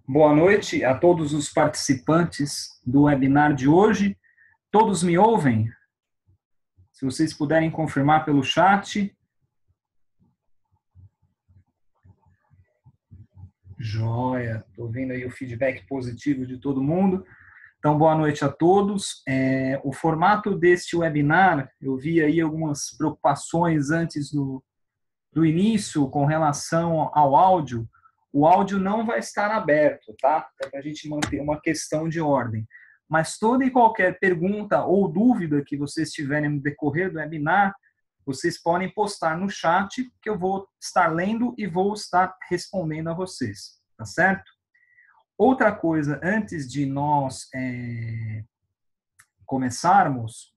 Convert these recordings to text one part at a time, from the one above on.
Boa noite a todos os participantes do webinar de hoje. Todos me ouvem? Se vocês puderem confirmar pelo chat. Joia, estou vendo aí o feedback positivo de todo mundo. Então, boa noite a todos. O formato deste webinar, eu vi aí algumas preocupações antes do início com relação ao áudio. O áudio não vai estar aberto, tá? É para a gente manter uma questão de ordem. Mas toda e qualquer pergunta ou dúvida que vocês tiverem no decorrer do webinar, vocês podem postar no chat, que eu vou estar lendo e vou estar respondendo a vocês, tá certo? Outra coisa, antes de nós começarmos,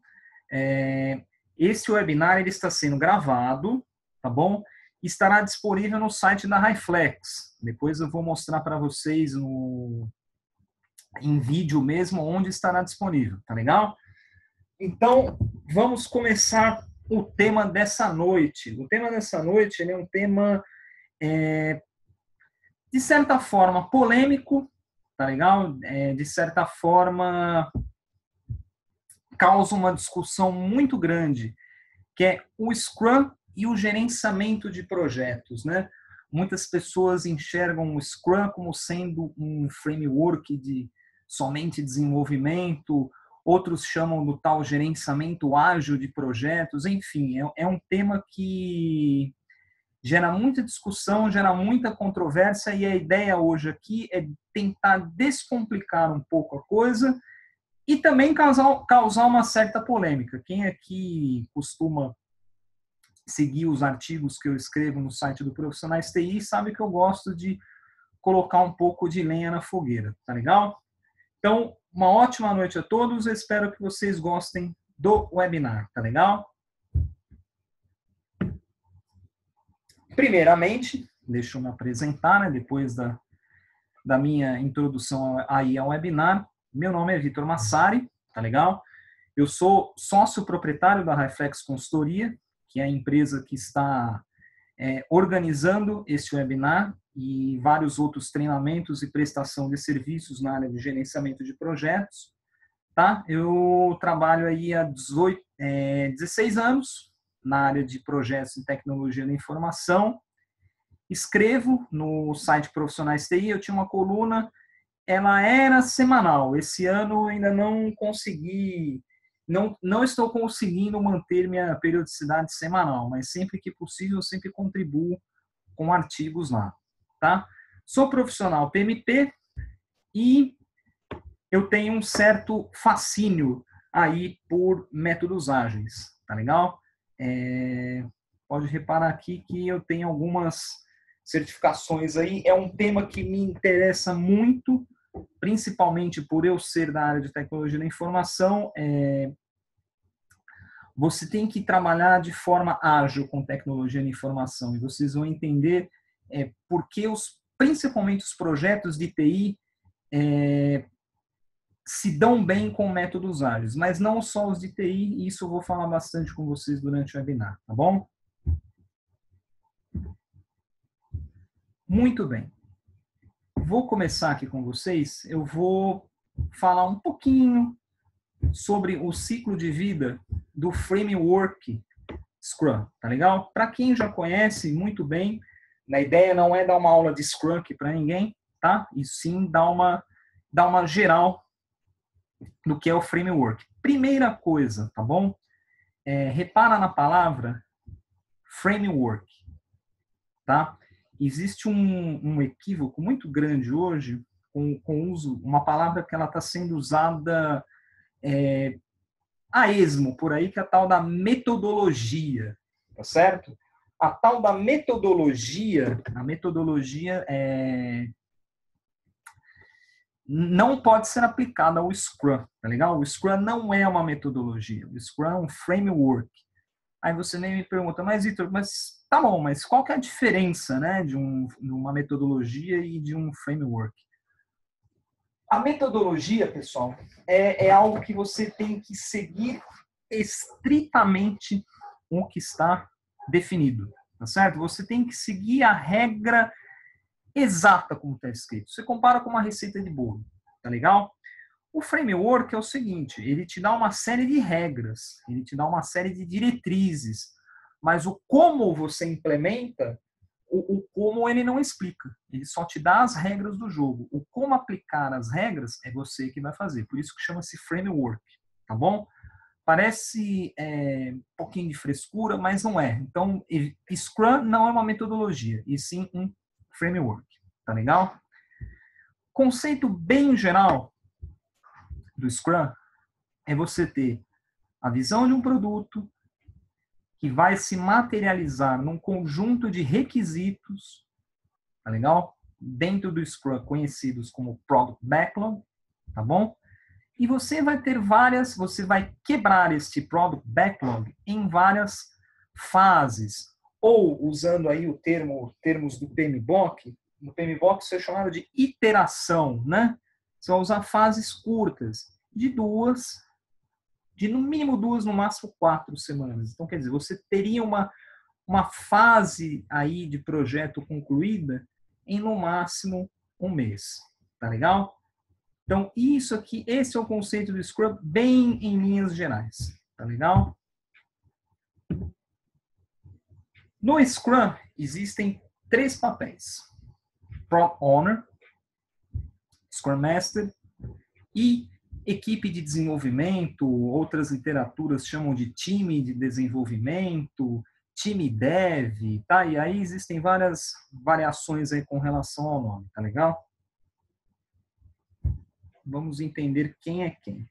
esse webinar ele está sendo gravado, tá bom? Estará disponível no site da HiFlex. Depois eu vou mostrar para vocês em vídeo mesmo onde estará disponível, tá legal? Então, vamos começar o tema dessa noite. O tema dessa noite ele é um tema, de certa forma, polêmico, tá legal? De certa forma, causa uma discussão muito grande, que é o Scrum e o gerenciamento de projetos, né? Muitas pessoas enxergam o Scrum como sendo um framework de somente desenvolvimento, outros chamam do tal gerenciamento ágil de projetos, enfim, é um tema que gera muita discussão, gera muita controvérsia, e a ideia hoje aqui é tentar descomplicar um pouco a coisa e também causar uma certa polêmica. Quem aqui costuma seguir os artigos que eu escrevo no site do Profissionais TI sabe que eu gosto de colocar um pouco de lenha na fogueira, tá legal? Então, uma ótima noite a todos, eu espero que vocês gostem do webinar, tá legal? Primeiramente, deixa eu me apresentar, né, depois da minha introdução aí ao webinar. Meu nome é Vitor Massari, tá legal? Eu sou sócio proprietário da HiFlex Consultoria, que é a empresa que está organizando este webinar e vários outros treinamentos e prestação de serviços na área de gerenciamento de projetos. Tá? Eu trabalho aí há 16 anos na área de projetos em tecnologia da informação. Escrevo no site Profissionais TI, eu tinha uma coluna, ela era semanal. Esse ano ainda não consegui, não estou conseguindo manter minha periodicidade semanal, mas sempre que possível, eu sempre contribuo com artigos lá, tá? Sou profissional PMP e eu tenho um certo fascínio aí por métodos ágeis, tá legal? Pode reparar aqui que eu tenho algumas certificações aí. É um tema que me interessa muito, principalmente por eu ser da área de tecnologia da informação. Você tem que trabalhar de forma ágil com tecnologia da informação e vocês vão entender por que principalmente os projetos de TI se dão bem com métodos ágeis, mas não só os de TI, e isso eu vou falar bastante com vocês durante o webinar, tá bom? Muito bem. Vou começar aqui com vocês, eu vou falar um pouquinho sobre o ciclo de vida do framework Scrum, tá legal? Para quem já conhece muito bem, a ideia não é dar uma aula de Scrum aqui para ninguém, tá? E sim dar uma geral do que é o framework. Primeira coisa, tá bom? Repara na palavra framework, tá? Existe um equívoco muito grande hoje com o uso, uma palavra que ela está sendo usada a esmo por aí, que é a tal da metodologia, tá certo? A tal da metodologia, não pode ser aplicada ao Scrum, tá legal? O Scrum não é uma metodologia, o Scrum é um framework. Aí você nem me pergunta, mas Vitor, mas tá bom, mas qual que é a diferença, né, de uma metodologia e de um framework? A metodologia, pessoal, é algo que você tem que seguir estritamente o que está definido, tá certo? Você tem que seguir a regra exata como está escrito. Você compara com uma receita de bolo, tá legal? O framework é o seguinte, ele te dá uma série de regras, ele te dá uma série de diretrizes, mas o como você implementa, o como ele não explica. Ele só te dá as regras do jogo. O como aplicar as regras é você que vai fazer. Por isso que chama-se framework, tá bom? Parece um pouquinho de frescura, mas não é. Então, Scrum não é uma metodologia, e sim um framework, tá legal? Conceito bem geral do Scrum é você ter a visão de um produto que vai se materializar num conjunto de requisitos, tá legal? Dentro do Scrum, conhecidos como Product Backlog, tá bom? E você vai ter você vai quebrar este Product Backlog em várias fases, ou usando aí termos do PMBOK, no PMBOK isso é chamado de iteração, né? Você vai usar fases curtas, de no mínimo 2, no máximo 4 semanas. Então, quer dizer, você teria uma fase aí de projeto concluída em no máximo 1 mês. Tá legal? Então, isso aqui, esse é o conceito do Scrum bem em linhas gerais. Tá legal? No Scrum, existem 3 papéis. Product Owner, Scrum Master e equipe de desenvolvimento, outras literaturas chamam de time de desenvolvimento, time dev, tá? E aí existem várias variações aí com relação ao nome, tá legal? Vamos entender quem é quem.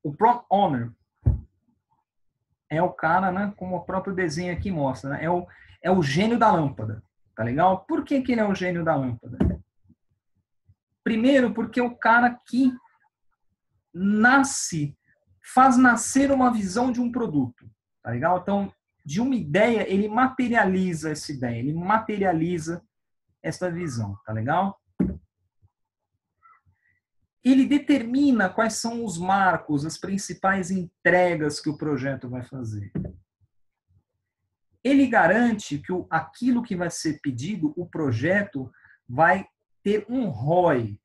O Product Owner é o cara, né, como o próprio desenho aqui mostra, né, é o gênio da lâmpada, tá legal? Por que ele é o gênio da lâmpada? Primeiro, porque é o cara que faz nascer uma visão de um produto, tá legal? Então, de uma ideia, ele materializa essa ideia, ele materializa essa visão, tá legal? Ele determina quais são os marcos, as principais entregas que o projeto vai fazer. Ele garante que aquilo que vai ser pedido, o projeto, vai ter um ROI.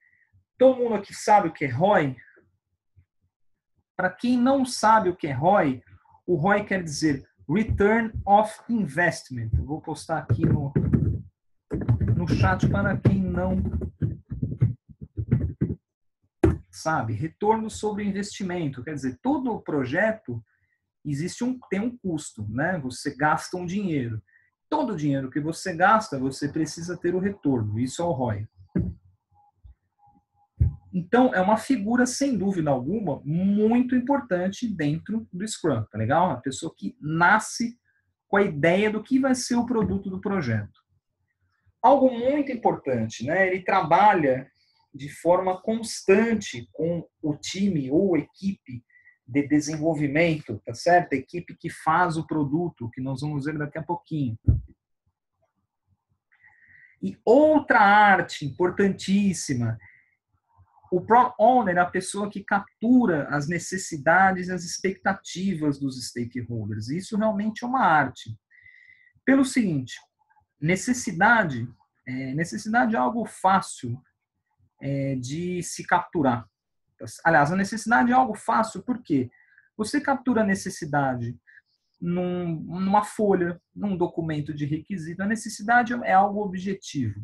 Todo mundo aqui sabe o que é ROI? Para quem não sabe o que é ROI, o ROI quer dizer Return of Investment. Eu vou postar aqui no chat para quem não sabe. Retorno sobre investimento. Quer dizer, todo o projeto tem um custo, né? Você gasta um dinheiro. Todo o dinheiro que você gasta, você precisa ter o retorno. Isso é o ROI. Então, é uma figura, sem dúvida alguma, muito importante dentro do Scrum, tá legal? A pessoa que nasce com a ideia do que vai ser o produto do projeto. Algo muito importante, né? Ele trabalha de forma constante com o time ou equipe de desenvolvimento, tá certo? A equipe que faz o produto, que nós vamos ver daqui a pouquinho. E outra arte importantíssima, o Product Owner é a pessoa que captura as necessidades e as expectativas dos stakeholders. Isso realmente é uma arte. Pelo seguinte, necessidade é algo fácil de se capturar. Aliás, a necessidade é algo fácil porque você captura a necessidade numa folha, num documento de requisito. A necessidade é algo objetivo.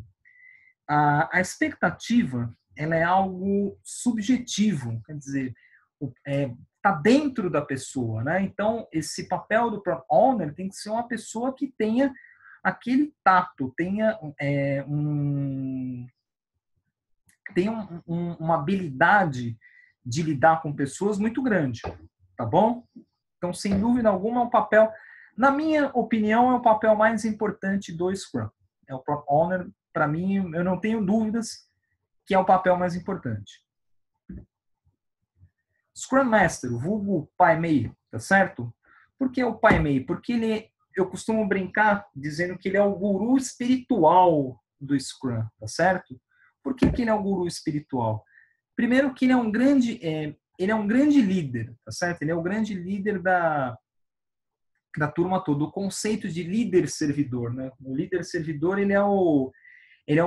A expectativa ela é algo subjetivo, quer dizer, está dentro da pessoa, né? Então, esse papel do Product Owner tem que ser uma pessoa que tenha aquele tato, tenha uma habilidade de lidar com pessoas muito grande, tá bom? Então, sem dúvida alguma, é um papel, na minha opinião, é o papel mais importante do Scrum. É o Product Owner, para mim, eu não tenho dúvidas que é o papel mais importante. Scrum Master, o vulgo pai meio, tá certo? Por que o pai meio? Porque eu costumo brincar dizendo que ele é o guru espiritual do Scrum, tá certo? Por que ele é um guru espiritual? Primeiro que ele é um grande líder, tá certo? Ele é o grande líder da turma toda, o conceito de líder-servidor, né? O líder-servidor, ele é o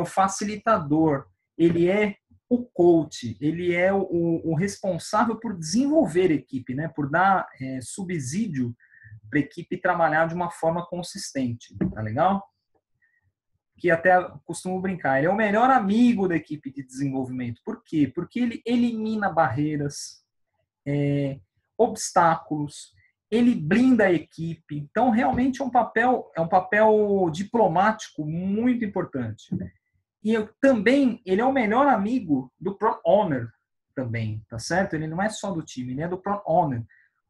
facilitador, ele é o coach, ele é o responsável por desenvolver a equipe, né? Por dar subsídio para a equipe trabalhar de uma forma consistente, tá legal? Que até costumo brincar, ele é o melhor amigo da equipe de desenvolvimento. Por quê? Porque ele elimina barreiras, obstáculos, ele blinda a equipe. Então, realmente é um papel diplomático muito importante. E também, ele é o melhor amigo do Product Owner também, tá certo? Ele não é só do time, ele é do Product Owner.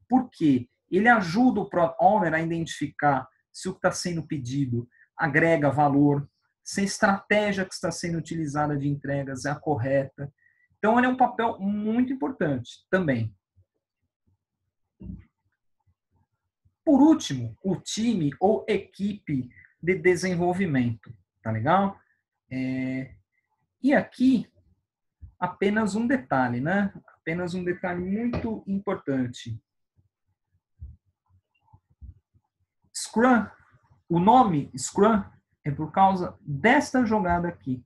Por quê? Ele ajuda o Product Owner a identificar se o que está sendo pedido agrega valor, se a estratégia que está sendo utilizada de entregas é a correta. Então, ele é um papel muito importante também. Por último, o time ou equipe de desenvolvimento, tá legal? E aqui, apenas um detalhe, né? Apenas um detalhe muito importante. Scrum, o nome Scrum é por causa desta jogada aqui,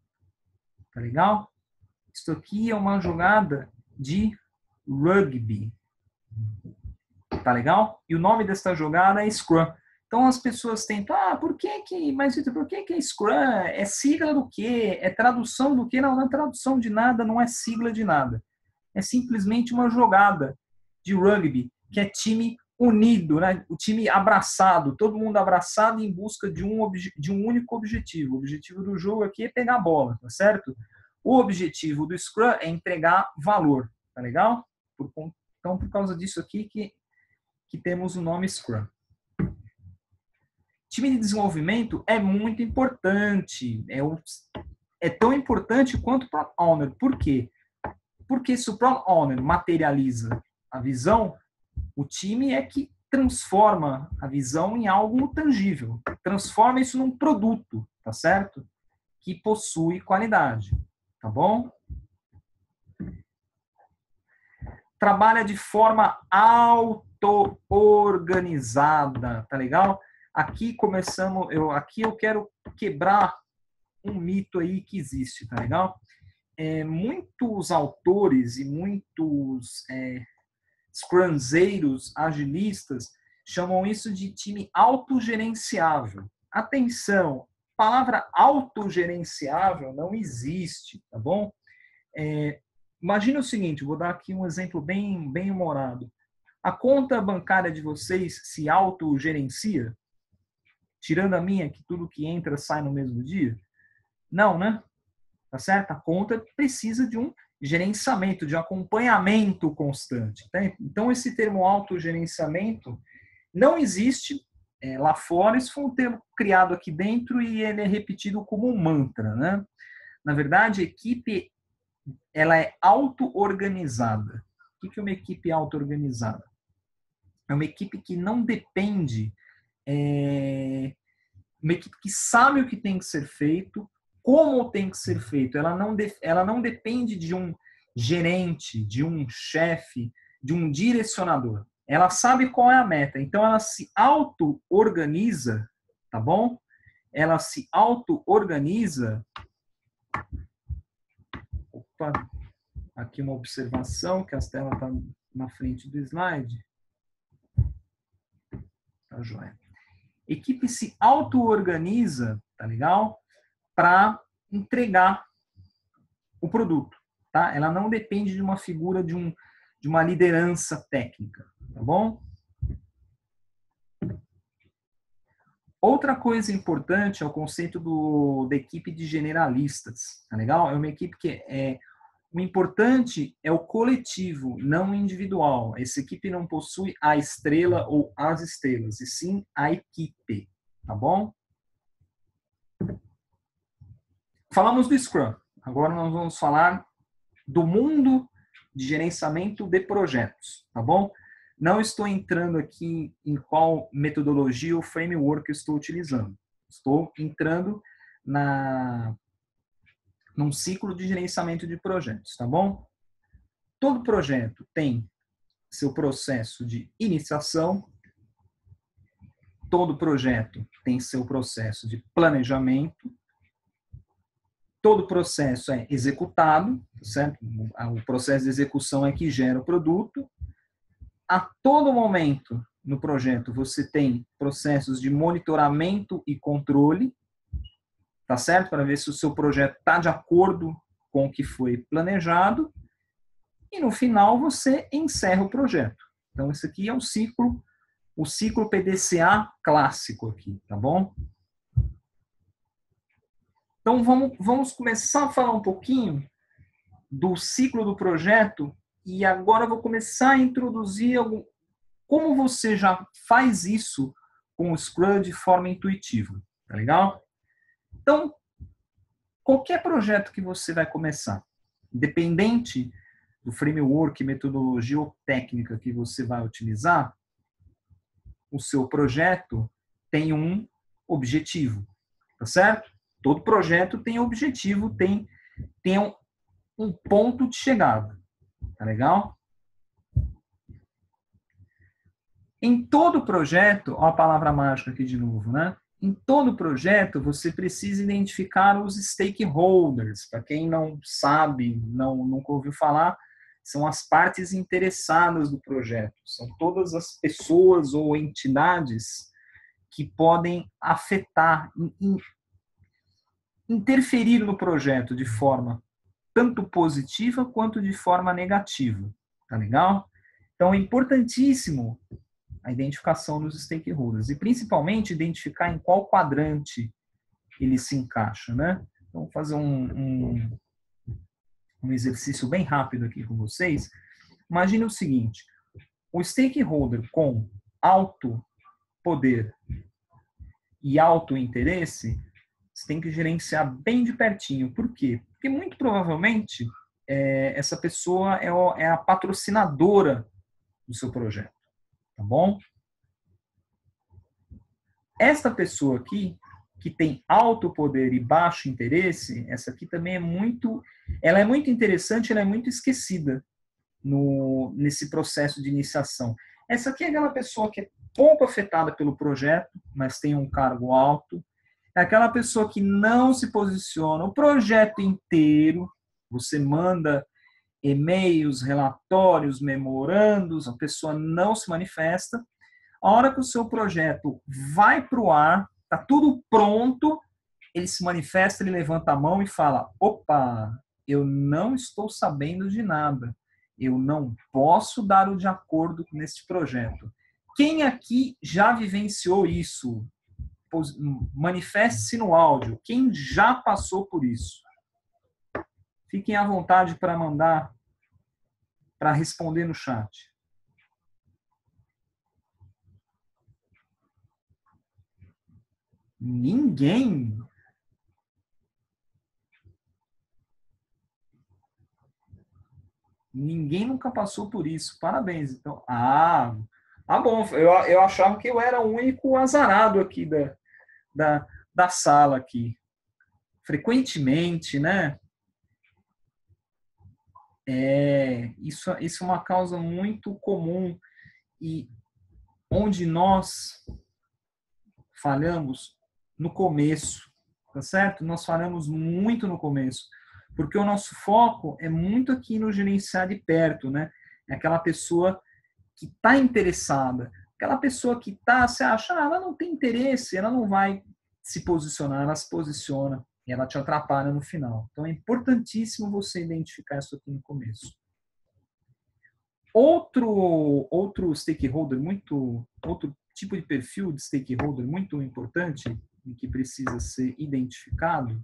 tá legal? Isso aqui é uma jogada de rugby, tá legal? E o nome desta jogada é Scrum. Então as pessoas tentam, por que é Scrum? É sigla do quê? É tradução do quê? Não, não é tradução de nada, não é sigla de nada. É simplesmente uma jogada de rugby, que é time unido, né? O time abraçado, todo mundo abraçado em busca de um único objetivo. O objetivo do jogo aqui é pegar a bola, tá certo? O objetivo do Scrum é entregar valor, tá legal? Então, por causa disso aqui que temos o nome Scrum. Time de desenvolvimento é muito importante. É tão importante quanto o Product Owner. Por quê? Porque se o Product Owner materializa a visão, o time é que transforma a visão em algo tangível. Transforma isso num produto, tá certo? Que possui qualidade, tá bom? Trabalha de forma auto-organizada, tá legal? Aqui eu quero quebrar um mito aí que existe, tá legal? Muitos autores e muitos scrumzeiros, agilistas, chamam isso de time autogerenciável. Atenção, a palavra autogerenciável não existe, tá bom? Imagina o seguinte, vou dar aqui um exemplo bem humorado. A conta bancária de vocês se autogerencia? Tirando a minha, que tudo que entra sai no mesmo dia? Não, né? Tá certo? A conta precisa de um gerenciamento, de acompanhamento constante. Tá? Então, esse termo autogerenciamento não existe lá fora. Isso foi um termo criado aqui dentro e ele é repetido como um mantra, né? Na verdade, a equipe ela é auto-organizada. O que é uma equipe auto-organizada? É uma equipe que não depende, uma equipe que sabe o que tem que ser feito, como tem que ser feito. Ela não depende de um gerente, de um chefe, de um direcionador. Ela sabe qual é a meta. Então, ela se auto-organiza, tá bom? Ela se auto-organiza. Opa, aqui uma observação, que a tela está na frente do slide. Tá joia. Equipe se auto-organiza, tá legal? Para entregar o produto, tá? Ela não depende de uma figura de uma liderança técnica, tá bom? Outra coisa importante é o conceito da equipe de generalistas, tá legal? É uma equipe que o importante é o coletivo, não o individual. Essa equipe não possui a estrela ou as estrelas, e sim a equipe, tá bom? Falamos do Scrum. Agora nós vamos falar do mundo de gerenciamento de projetos, tá bom? Não estou entrando aqui em qual metodologia ou framework eu estou utilizando. Estou entrando num ciclo de gerenciamento de projetos, tá bom? Todo projeto tem seu processo de iniciação, todo projeto tem seu processo de planejamento, todo processo é executado, certo? O processo de execução é que gera o produto. A todo momento no projeto você tem processos de monitoramento e controle, tá certo? Para ver se o seu projeto está de acordo com o que foi planejado. E no final você encerra o projeto. Então esse aqui é o ciclo PDCA clássico aqui, tá bom? Então vamos começar a falar um pouquinho do ciclo do projeto e agora eu vou começar a introduzir como você já faz isso com o Scrum de forma intuitiva, tá legal? Então, qualquer projeto que você vai começar, independente do framework, metodologia ou técnica que você vai utilizar, o seu projeto tem um objetivo, tá certo? Todo projeto tem objetivo, tem um ponto de chegada, tá legal? Em todo projeto, ó a palavra mágica aqui de novo, né? Em todo projeto, você precisa identificar os stakeholders. Para quem não sabe, nunca ouviu falar, são as partes interessadas do projeto. São todas as pessoas ou entidades que podem afetar, interferir no projeto de forma tanto positiva quanto de forma negativa. Tá legal? Então, é importantíssimo a identificação dos stakeholders e, principalmente, identificar em qual quadrante ele se encaixa, né? Então, vou fazer um exercício bem rápido aqui com vocês. Imagine o seguinte, o stakeholder com alto poder e alto interesse, você tem que gerenciar bem de pertinho. Por quê? Porque, muito provavelmente, essa pessoa é a patrocinadora do seu projeto. Tá bom? Esta pessoa aqui, que tem alto poder e baixo interesse, essa aqui também ela é muito interessante, ela é muito esquecida nesse processo de iniciação. Essa aqui é aquela pessoa que é pouco afetada pelo projeto, mas tem um cargo alto. É aquela pessoa que não se posiciona o projeto inteiro, você manda e-mails, relatórios, memorandos, a pessoa não se manifesta. A hora que o seu projeto vai para o ar, está tudo pronto, ele se manifesta, ele levanta a mão e fala, opa, eu não estou sabendo de nada, eu não posso dar o de acordo nesse projeto. Quem aqui já vivenciou isso? Manifeste-se no áudio. Quem já passou por isso? Fiquem à vontade para mandar, para responder no chat. Ninguém? Ninguém nunca passou por isso. Parabéns. Então, bom. Eu achava que eu era o único azarado aqui da sala aqui. Frequentemente, né? Isso é uma causa muito comum e onde nós falhamos no começo, tá certo? Nós falhamos muito no começo, porque o nosso foco é muito aqui no gerenciar de perto, né? É aquela pessoa que está interessada, aquela pessoa que você acha, ela não tem interesse, ela não vai se posicionar, ela se posiciona e ela te atrapalha no final. Então é importantíssimo você identificar isso aqui no começo. Outro stakeholder outro tipo de perfil de stakeholder muito importante e que precisa ser identificado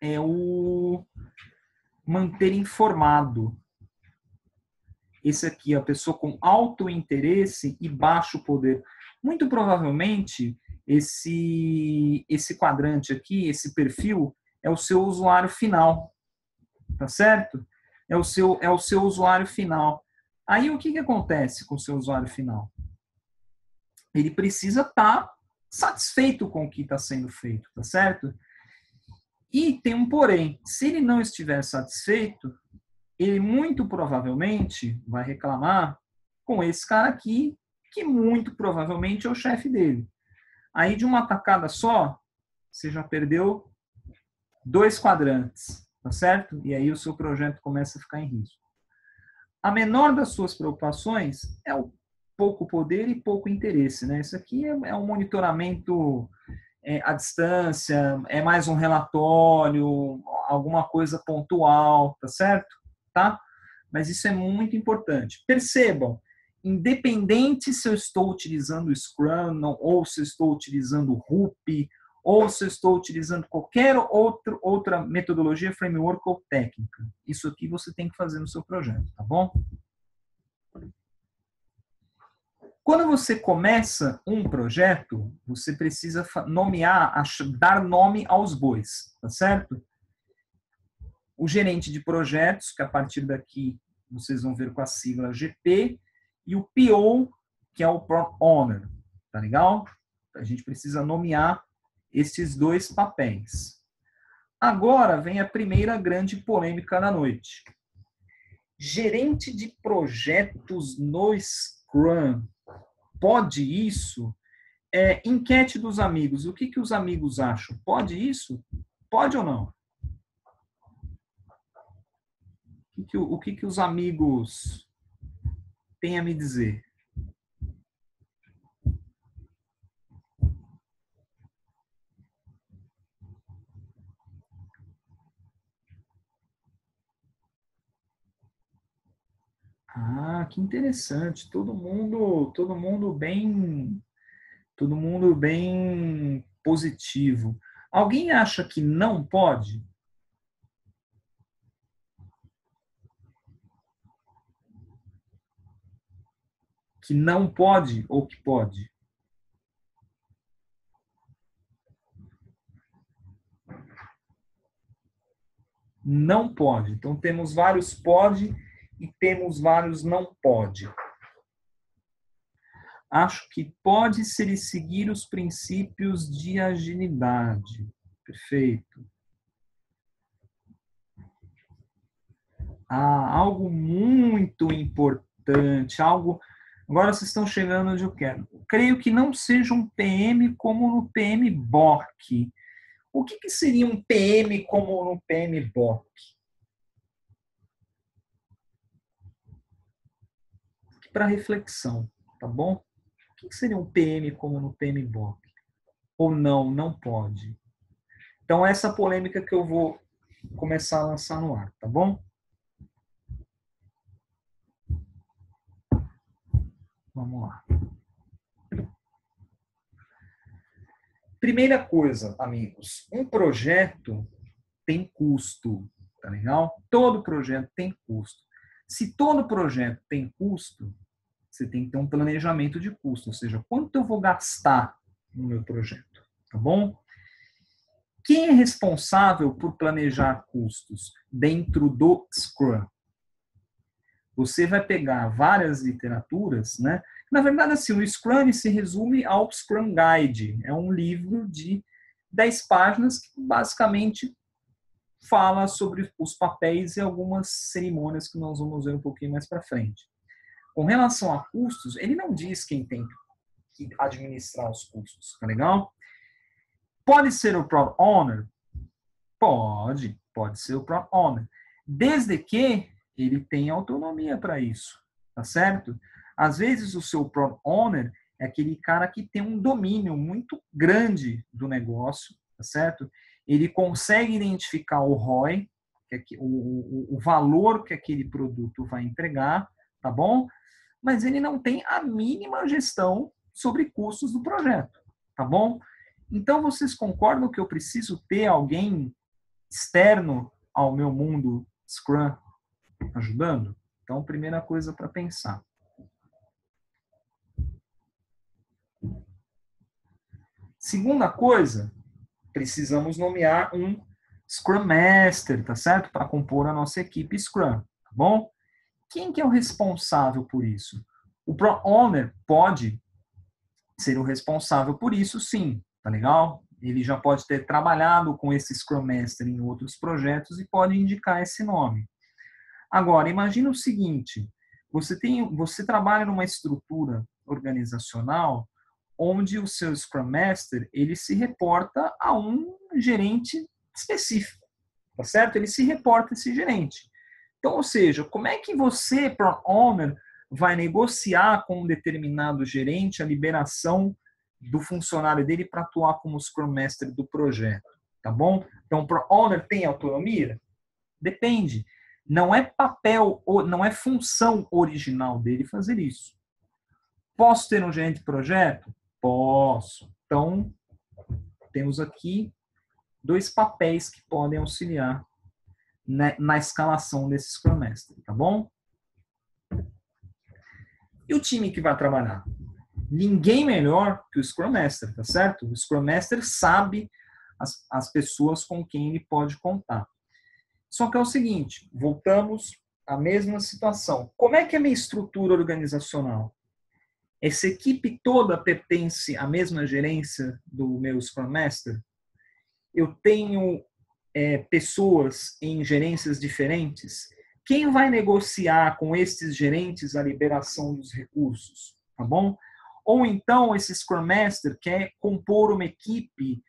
é o manter informado. Esse aqui é a pessoa com alto interesse e baixo poder. Muito provavelmente, esse quadrante aqui, esse perfil, é o seu usuário final. Tá certo? É o seu usuário final. Aí, o que acontece com o seu usuário final? Ele precisa estar satisfeito com o que está sendo feito, tá certo? E tem um porém. Se ele não estiver satisfeito, ele muito provavelmente vai reclamar com esse cara aqui que muito provavelmente é o chefe dele. Aí, de uma tacada só, você já perdeu 2 quadrantes, tá certo? E aí o seu projeto começa a ficar em risco. A menor das suas preocupações é o pouco poder e pouco interesse, né? Isso aqui é um monitoramento à distância, é mais um relatório, alguma coisa pontual, tá certo? Tá? Mas isso é muito importante. Percebam, independente se eu estou utilizando o Scrum, ou se eu estou utilizando o RUP, ou se eu estou utilizando qualquer outra metodologia, framework ou técnica. Isso aqui você tem que fazer no seu projeto, tá bom? Quando você começa um projeto, você precisa nomear, dar nome aos bois, tá certo? O gerente de projetos, que a partir daqui vocês vão ver com a sigla GP, e o PO, que é o Product Owner, tá legal? A gente precisa nomear esses 2 papéis. Agora vem a primeira grande polêmica da noite. Gerente de projetos no Scrum, pode isso? Enquete dos amigos, o que os amigos acham? Pode isso? Pode ou não? O que os amigos têm a me dizer? Ah, que interessante. Todo mundo bem positivo. Alguém acha que não pode? Que não pode ou que pode? Não pode. Então temos vários pode e temos vários não pode. Acho que pode ser seguir os princípios de agilidade. Perfeito. Algo muito importante, algo. Agora vocês estão chegando onde eu quero. Creio que não seja um PM como no PMBOK. O que seria um PM como no PMBOK? Para reflexão, tá bom? O que seria um PM como no PMBOK? Ou não, não pode. Então, essa polêmica que eu vou começar a lançar no ar, tá bom? Vamos lá. Primeira coisa, amigos, um projeto tem custo, tá legal? Todo projeto tem custo. Se todo projeto tem custo, você tem que ter um planejamento de custo, ou seja, quanto eu vou gastar no meu projeto, tá bom? Quem é responsável por planejar custos dentro do Scrum? Você vai pegar várias literaturas, né? Na verdade, assim, o Scrum se resume ao Scrum Guide. É um livro de 10 páginas que basicamente fala sobre os papéis e algumas cerimônias que nós vamos ver um pouquinho mais para frente. Com relação a custos, ele não diz quem tem que administrar os custos, tá legal? Pode ser o Product Owner? Pode ser o Product Owner. Desde que ele tenha autonomia para isso, tá certo? Às vezes o seu Product Owner é aquele cara que tem um domínio muito grande do negócio, tá certo? Ele consegue identificar o ROI, o valor que aquele produto vai entregar, tá bom? Mas ele não tem a mínima gestão sobre custos do projeto, tá bom? Então, vocês concordam que eu preciso ter alguém externo ao meu mundo Scrum ajudando? Então, primeira coisa para pensar. Segunda coisa, precisamos nomear um Scrum Master, tá certo? Para compor a nossa equipe Scrum, tá bom? Quem que é o responsável por isso? O Product Owner pode ser o responsável por isso, sim, tá legal? Ele já pode ter trabalhado com esse Scrum Master em outros projetos e pode indicar esse nome. Agora, imagine o seguinte, você trabalha numa estrutura organizacional onde o seu Scrum Master ele se reporta a um gerente específico, tá certo? Ele se reporta a esse gerente. Então, ou seja, como é que você, Product Owner, vai negociar com um determinado gerente a liberação do funcionário dele para atuar como Scrum Master do projeto, tá bom? Então, o Product Owner tem autonomia? Depende. Não é papel, não é função original dele fazer isso. Posso ter um gerente de projeto? Posso. Então, temos aqui 2 papéis que podem auxiliar na escalação desse Scrum Master, tá bom? E o time que vai trabalhar? Ninguém melhor que o Scrum Master, tá certo? O Scrum Master sabe as pessoas com quem ele pode contar. Só que é o seguinte, voltamos à mesma situação. Como é que é a minha estrutura organizacional? Essa equipe toda pertence à mesma gerência do meu Scrum Master? Eu tenho pessoas em gerências diferentes? Quem vai negociar com esses gerentes a liberação dos recursos? Tá bom? Ou então esse Scrum Master quer compor uma equipe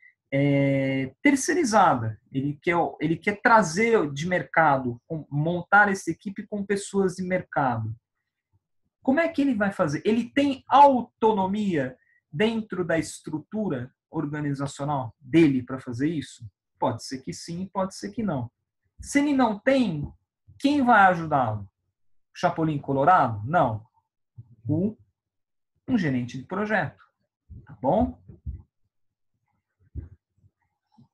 terceirizada. Ele quer trazer de mercado, montar essa equipe com pessoas de mercado. Como é que ele vai fazer? Ele tem autonomia dentro da estrutura organizacional dele para fazer isso? Pode ser que sim, pode ser que não. Se ele não tem, quem vai ajudá-lo? Chapolin Colorado? Não. Um gerente de projeto. Tá bom?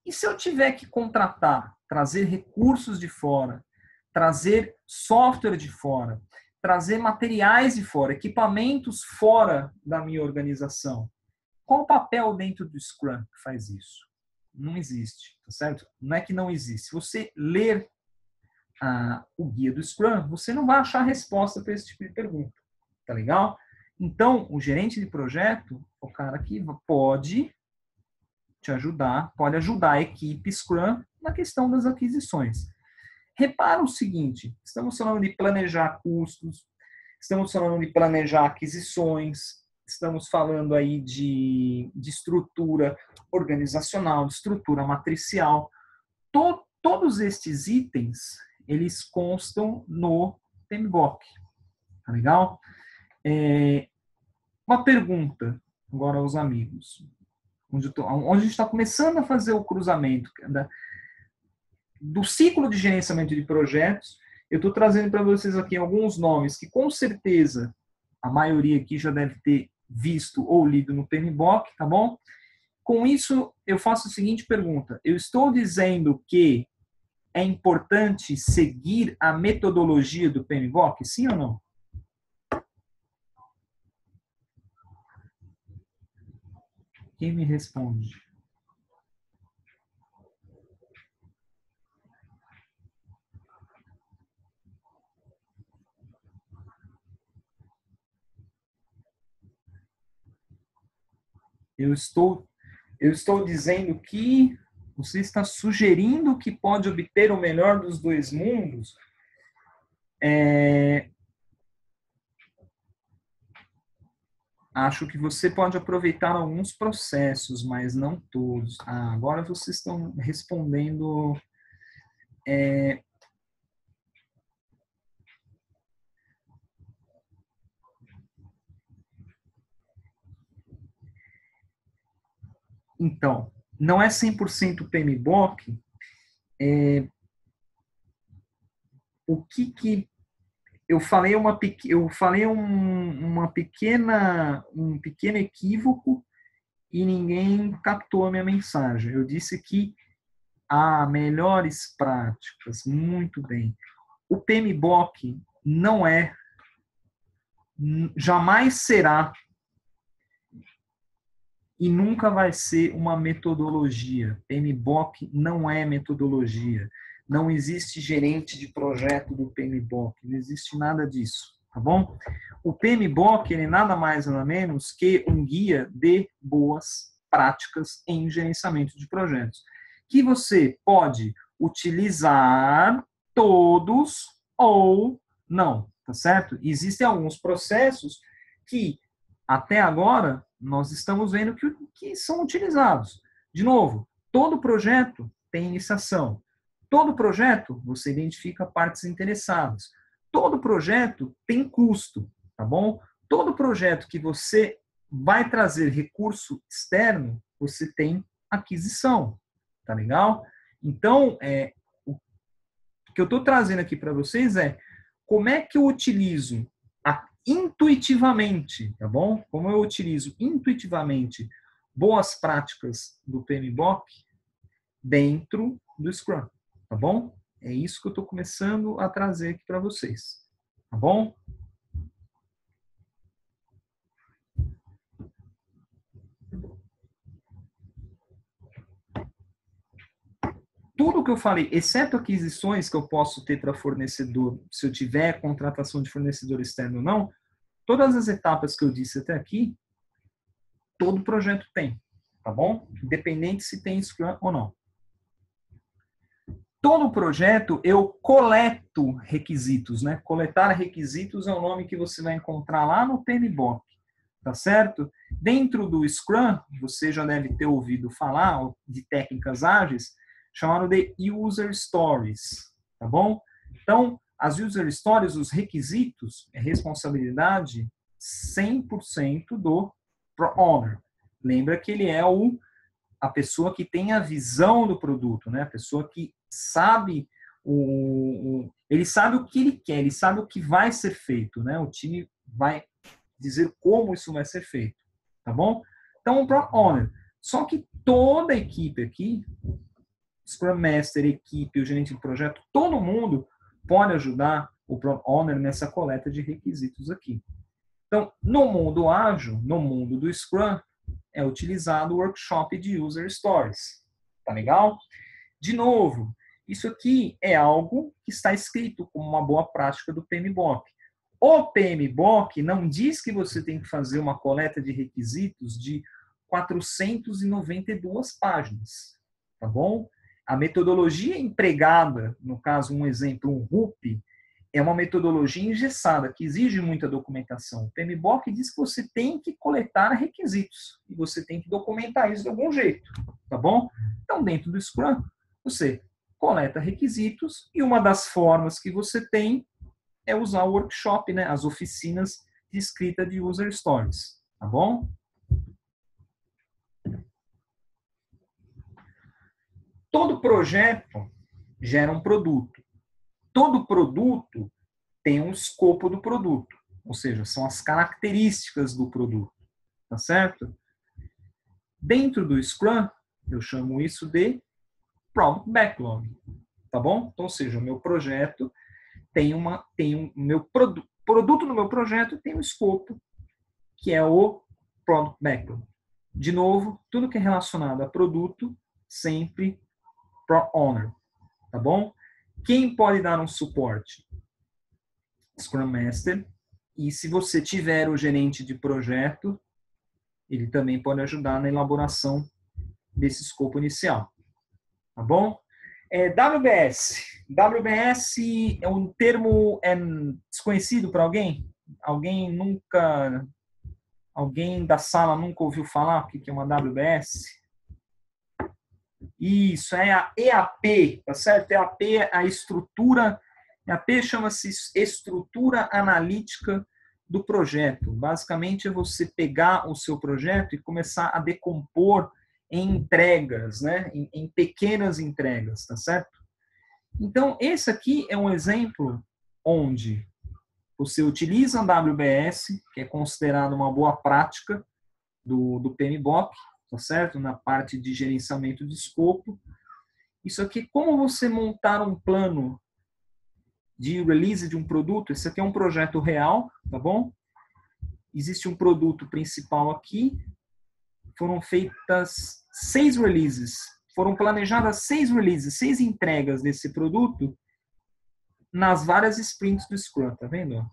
E se eu tiver que contratar, trazer recursos de fora, trazer software de fora, trazer materiais de fora, equipamentos fora da minha organização, qual o papel dentro do Scrum que faz isso? Não existe, tá certo? Não é que não existe. Se você ler o guia do Scrum, você não vai achar resposta para esse tipo de pergunta. Tá legal? Então, o gerente de projeto, o cara que pode te ajudar, pode ajudar a equipe Scrum na questão das aquisições. Repara o seguinte, estamos falando de planejar custos, estamos falando de planejar aquisições, estamos falando aí de estrutura organizacional, de estrutura matricial. Todos estes itens, eles constam no PMBOK. Tá legal? Uma pergunta agora aos amigos. Onde a gente está começando a fazer o cruzamento do ciclo de gerenciamento de projetos. Eu estou trazendo para vocês aqui alguns nomes que com certeza a maioria aqui já deve ter visto ou lido no PMBOK, tá bom? Com isso, eu faço a seguinte pergunta. Eu estou dizendo que é importante seguir a metodologia do PMBOK, sim ou não? Quem me responde? Eu estou dizendo que você está sugerindo que pode obter o melhor dos 2 mundos. Acho que você pode aproveitar alguns processos, mas não todos. Agora vocês estão respondendo. Então, não é 100% PMBOK. O que eu falei um pequeno equívoco e ninguém captou a minha mensagem. Eu disse que há melhores práticas, muito bem. O PMBOK não é, jamais será e nunca vai ser uma metodologia. PMBOK não é metodologia. Não existe gerente de projeto do PMBOK, não existe nada disso, tá bom? O PMBOK ele é nada mais nada menos que um guia de boas práticas em gerenciamento de projetos, que você pode utilizar todos ou não, tá certo? Existem alguns processos que Até agora, nós estamos vendo que são utilizados. De novo, todo projeto tem iniciação. Todo projeto, você identifica partes interessadas. Todo projeto tem custo, tá bom? Todo projeto que você vai trazer recurso externo, você tem aquisição, tá legal? Então, o que eu estou trazendo aqui para vocês é como é que eu utilizo intuitivamente, tá bom? Como eu utilizo intuitivamente boas práticas do PMBOK dentro do Scrum, tá bom? É isso que eu estou começando a trazer aqui para vocês, tá bom? Tudo que eu falei, exceto aquisições que eu posso ter para fornecedor, se eu tiver contratação de fornecedor externo ou não, todas as etapas que eu disse até aqui, todo projeto tem, tá bom? Independente se tem Scrum ou não. Todo projeto eu coleto requisitos, né? Coletar requisitos é o nome que você vai encontrar lá no PMBOK, tá certo? Dentro do Scrum, você já deve ter ouvido falar de técnicas ágeis, chamado de User Stories, tá bom? Então, as User Stories, os requisitos, é responsabilidade 100% do Owner. Lembra que ele é a pessoa que tem a visão do produto, né? A pessoa que sabe ele sabe o que ele quer, ele sabe o que vai ser feito, né? O time vai dizer como isso vai ser feito, tá bom? Então, o Product Owner. Só que toda a equipe aqui, Scrum Master, equipe, o gerente de projeto, todo mundo pode ajudar o Product Owner nessa coleta de requisitos aqui. Então, no mundo ágil, no mundo do Scrum, é utilizado o workshop de User Stories. Tá legal? De novo, isso aqui é algo que está escrito como uma boa prática do PMBOK. O PMBOK não diz que você tem que fazer uma coleta de requisitos de 492 páginas, tá bom? A metodologia empregada, no caso, um exemplo, um RUP, é uma metodologia engessada, que exige muita documentação. O PMBOK diz que você tem que coletar requisitos, e você tem que documentar isso de algum jeito, tá bom? Então, dentro do Scrum, você coleta requisitos, e uma das formas que você tem é usar o workshop, né, as oficinas de escrita de User Stories, tá bom? Todo projeto gera um produto. Todo produto tem um escopo do produto, ou seja, são as características do produto, tá certo? Dentro do Scrum, eu chamo isso de Product Backlog, tá bom? Então, ou seja, o meu projeto meu produto no meu projeto tem um escopo que é o Product Backlog. De novo, tudo que é relacionado a produto, sempre Product Owner, tá bom? Quem pode dar um suporte? Scrum Master. E se você tiver o gerente de projeto, ele também pode ajudar na elaboração desse escopo inicial. Tá bom? WBS. WBS é um termo desconhecido para alguém? Alguém da sala nunca ouviu falar o que é uma WBS? Isso, é a EAP, tá certo? EAP é a estrutura, EAP chama-se estrutura analítica do projeto. Basicamente é você pegar o seu projeto e começar a decompor em entregas, né? Em pequenas entregas, tá certo? Então, esse aqui é um exemplo onde você utiliza a WBS, que é considerado uma boa prática do PMBOK, tá certo? Na parte de gerenciamento de escopo. Isso aqui, como você montar um plano de release de um produto, esse aqui é um projeto real, tá bom? Existe um produto principal aqui, foram feitas 6 releases, foram planejadas 6 releases, 6 entregas desse produto nas várias sprints do Scrum, tá vendo?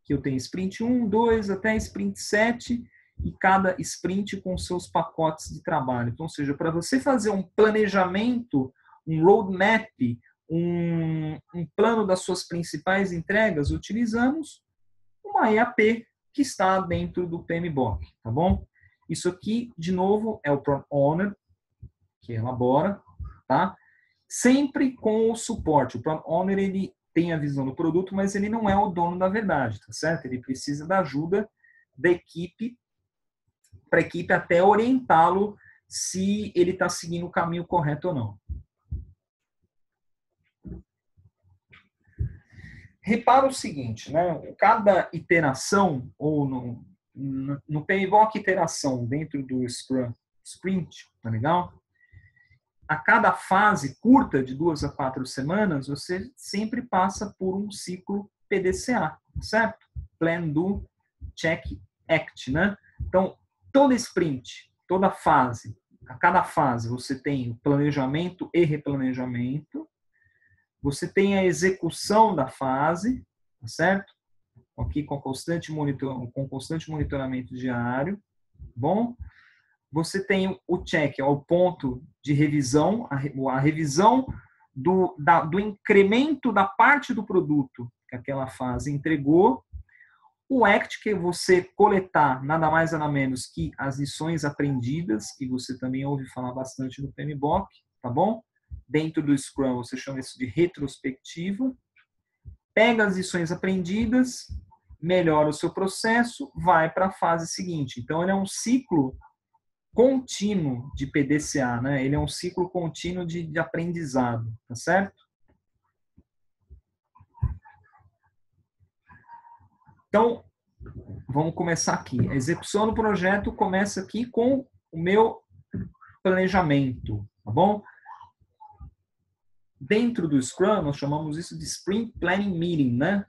Que eu tenho sprint 1, 2, até sprint 7, e cada sprint com seus pacotes de trabalho. Então, ou seja, para você fazer um planejamento, um roadmap, um plano das suas principais entregas, utilizamos uma EAP, que está dentro do PMBOK, tá bom? Isso aqui, de novo, é o Product Owner, que elabora, tá? Sempre com o suporte. O Product Owner, ele tem a visão do produto, mas ele não é o dono da verdade, tá certo? Ele precisa da ajuda da equipe, para a equipe até orientá-lo se ele está seguindo o caminho correto ou não. Repara o seguinte, né? Cada iteração, ou no PMBOK iteração dentro do Scrum Sprint, tá legal? A cada fase curta de 2 a 4 semanas, você sempre passa por um ciclo PDCA, certo? Plan, Do, Check, Act, né? Então, toda sprint, toda fase, a cada fase você tem o planejamento e replanejamento, você tem a execução da fase, tá certo? Aqui com constante monitoramento diário, bom? Você tem o check, é o ponto de revisão, a revisão do incremento da parte do produto que aquela fase entregou. O ACT, que é você coletar nada mais nada menos que as lições aprendidas, que você também ouve falar bastante no PMBOK, tá bom? Dentro do Scrum, você chama isso de retrospectiva. Pega as lições aprendidas, melhora o seu processo, vai para a fase seguinte. Então, ele é um ciclo contínuo de PDCA, né? Ele é um ciclo contínuo de aprendizado, tá certo? Então, vamos começar aqui. A execução do projeto começa aqui com o meu planejamento, tá bom? Dentro do Scrum, nós chamamos isso de Sprint Planning Meeting, né?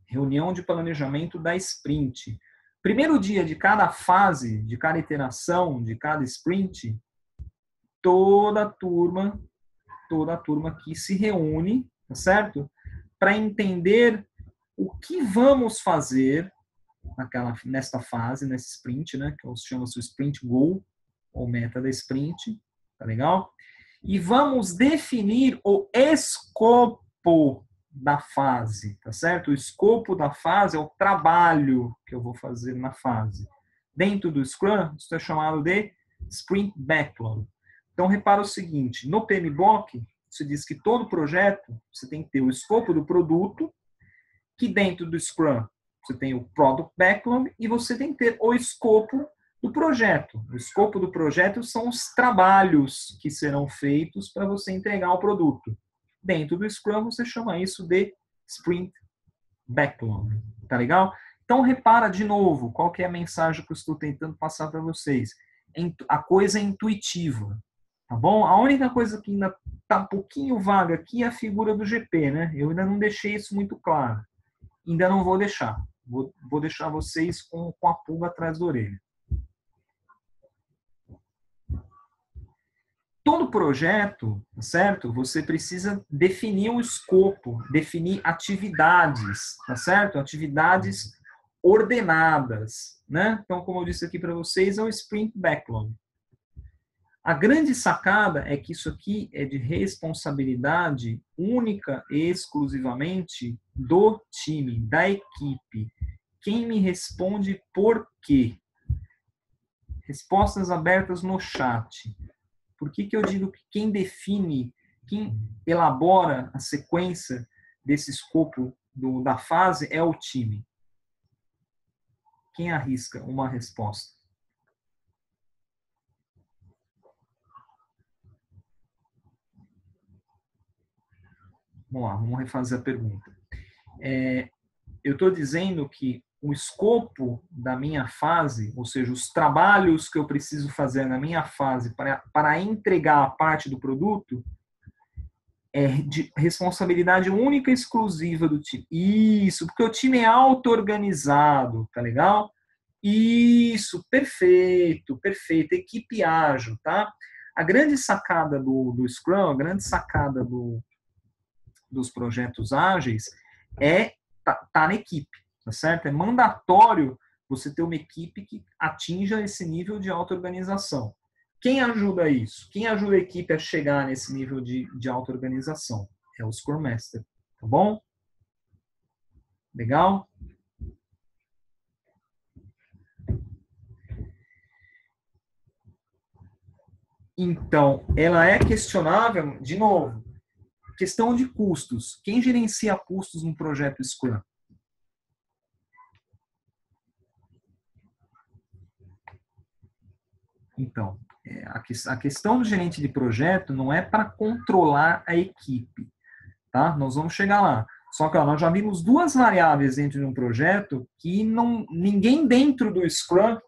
Reunião de planejamento da sprint. Primeiro dia de cada fase, de cada iteração, de cada sprint, toda a turma que se reúne, tá certo? Para entender o que vamos fazer nesta fase, nesse sprint, né? Que chama-se o Sprint Goal, ou meta da sprint, tá legal? E vamos definir o escopo da fase, tá certo? O escopo da fase é o trabalho que eu vou fazer na fase. Dentro do Scrum, isso é chamado de Sprint Backlog. Então, repara o seguinte, no PMBOK, você diz que todo projeto, você tem que ter o escopo do produto, que dentro do Scrum, você tem o Product Backlog, e você tem que ter o escopo do projeto. O escopo do projeto são os trabalhos que serão feitos para você entregar o produto. Dentro do Scrum, você chama isso de Sprint Backlog. Tá legal? Então, repara de novo, qual que é a mensagem que eu estou tentando passar para vocês. A coisa é intuitiva. Tá bom? A única coisa que ainda está um pouquinho vaga aqui é a figura do GP, né? Eu ainda não deixei isso muito claro. Ainda não vou deixar. Vou deixar vocês com a pulga atrás da orelha. Todo projeto, certo? Você precisa definir o escopo, definir atividades, tá certo? Atividades ordenadas, né? Então, como eu disse aqui para vocês, é o Sprint Backlog. A grande sacada é que isso aqui é de responsabilidade única e exclusivamente do time, da equipe. Quem me responde por quê? Respostas abertas no chat. Por que eu digo que quem define, quem elabora a sequência desse escopo da fase é o time? Quem arrisca uma resposta? Vamos lá, vamos refazer a pergunta. Eu estou dizendo que o escopo da minha fase, ou seja, os trabalhos que eu preciso fazer na minha fase para entregar a parte do produto, é de responsabilidade única e exclusiva do time. Isso, porque o time é auto-organizado, tá legal? Isso, perfeito, perfeito. Equipe ágil, tá? A grande sacada do Scrum, a grande sacada dos projetos ágeis é tá na equipe, tá certo? É mandatório você ter uma equipe que atinja esse nível de auto-organização. Quem ajuda isso? Quem ajuda a equipe a chegar nesse nível de auto-organização? É o Scrum Master, tá bom? Legal? Então, ela é questionável, de novo, questão de custos. Quem gerencia custos no projeto Scrum? Então, a questão do gerente de projeto não é para controlar a equipe, tá? Nós vamos chegar lá. Só que ó, nós já vimos duas variáveis dentro de um projeto que ninguém dentro do Scrum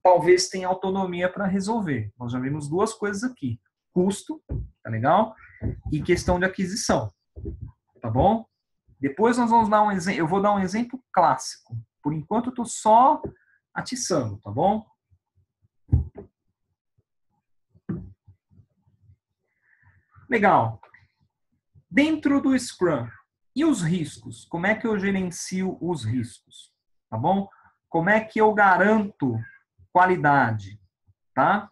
talvez tenha autonomia para resolver. Nós já vimos duas coisas aqui. Custo, tá legal? E questão de aquisição, tá bom? Depois nós vamos dar um exemplo, eu vou dar um exemplo clássico. Por enquanto eu estou só atiçando, tá bom? Legal. Dentro do Scrum, e os riscos? Como é que eu gerencio os riscos? Tá bom? Como é que eu garanto qualidade? Tá?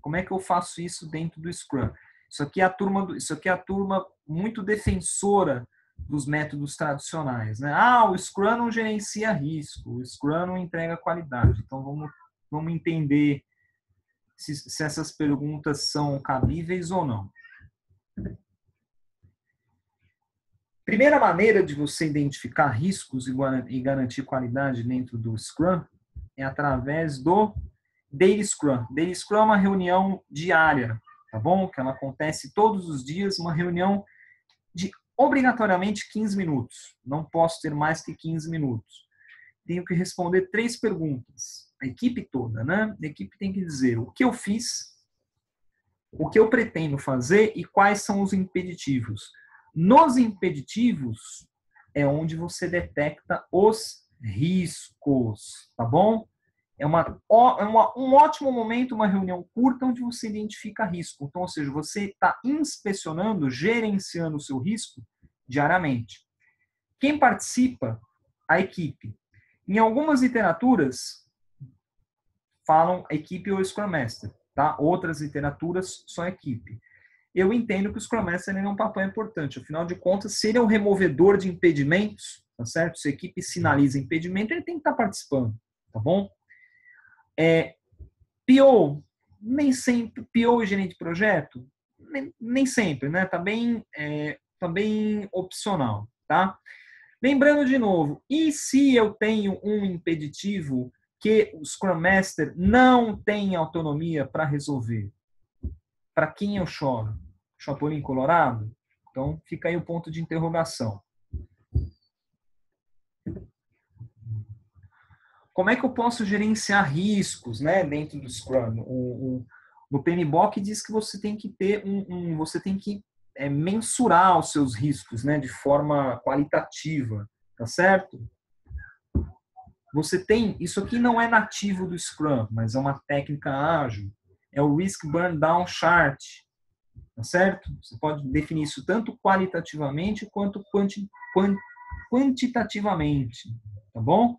Como é que eu faço isso dentro do Scrum? Isso aqui é a turma muito defensora dos métodos tradicionais, né? Ah, o Scrum não gerencia risco, o Scrum não entrega qualidade. Então vamos entender se essas perguntas são cabíveis ou não. Primeira maneira de você identificar riscos e garantir qualidade dentro do Scrum é através do Daily Scrum. Daily Scrum é uma reunião diária, tá bom? Que ela acontece todos os dias, uma reunião de obrigatoriamente 15 minutos. Não posso ter mais que 15 minutos. Tenho que responder 3 perguntas. A equipe toda, né? A equipe tem que dizer o que eu fiz, o que eu pretendo fazer e quais são os impeditivos. Nos impeditivos é onde você detecta os riscos, tá bom? É um ótimo momento, uma reunião curta, onde você identifica risco. Então, ou seja, você está inspecionando, gerenciando o seu risco diariamente. Quem participa? A equipe. Em algumas literaturas, falam equipe ou Scrum Master. Tá? Outras literaturas, só equipe. Eu entendo que o Scrum Master é um papel importante. Afinal de contas, se ele é o removedor de impedimentos, tá certo? Se a equipe sinaliza impedimento, ele tem que estar participando, tá bom? PO, nem sempre. PO e gerente de projeto, nem sempre, né? Tá bem opcional, tá? Lembrando de novo, e se eu tenho um impeditivo que o Scrum Master não tem autonomia para resolver? Para quem eu choro? Chapolin Colorado? Então, fica aí o ponto de interrogação. Como é que eu posso gerenciar riscos, né, dentro do Scrum? No PMBOK diz que você tem que ter você tem que mensurar os seus riscos, né, de forma qualitativa, tá certo? Você tem, isso aqui não é nativo do Scrum, mas é uma técnica ágil. É o Risk Burn Down Chart, tá certo? Você pode definir isso tanto qualitativamente quanto quantitativamente, tá bom?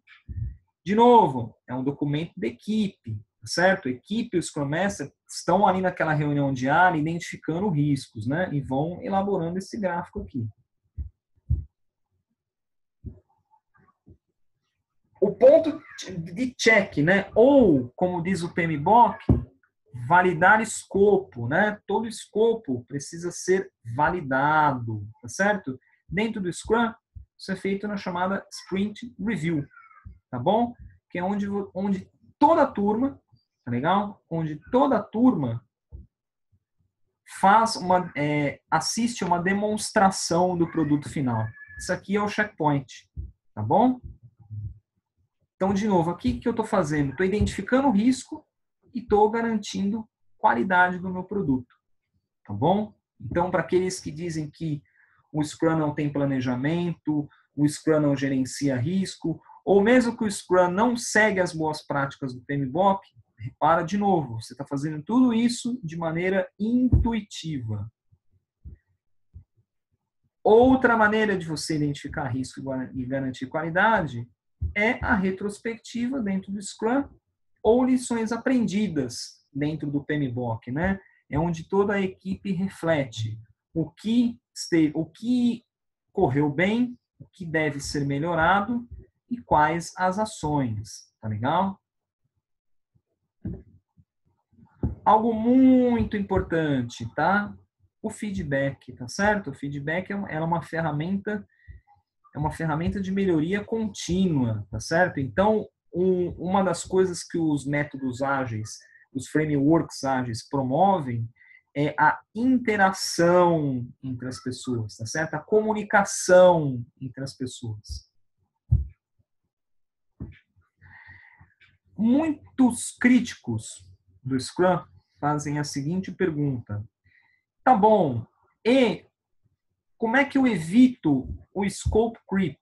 De novo, é um documento de equipe, tá certo? A equipe e os Scrum Master estão ali naquela reunião diária identificando riscos, né? E vão elaborando esse gráfico aqui. O ponto de check, né? Ou, como diz o PMBOK, validar escopo, né? Todo escopo precisa ser validado, tá certo? Dentro do Scrum, isso é feito na chamada Sprint Review, tá bom? Que é onde toda a turma, tá legal? Onde toda a turma assiste uma demonstração do produto final. Isso aqui é o checkpoint, tá bom? Então, de novo, aqui o que eu estou fazendo? Estou identificando o risco e estou garantindo qualidade do meu produto, tá bom? Então, para aqueles que dizem que o Scrum não tem planejamento, o Scrum não gerencia risco, ou mesmo que o Scrum não segue as boas práticas do PMBOK, repara de novo, você está fazendo tudo isso de maneira intuitiva. Outra maneira de você identificar risco e garantir qualidade é a retrospectiva dentro do Scrum ou lições aprendidas dentro do PMBOK, né? É onde toda a equipe reflete o que correu bem, o que deve ser melhorado e quais as ações, tá legal? Algo muito importante, tá? O feedback, tá certo? O feedback é uma ferramenta de melhoria contínua, tá certo? Então, uma das coisas que os métodos ágeis, os frameworks ágeis promovem é a interação entre as pessoas, tá certo? A comunicação entre as pessoas. Muitos críticos do Scrum fazem a seguinte pergunta: tá bom, e como é que eu evito o scope creep?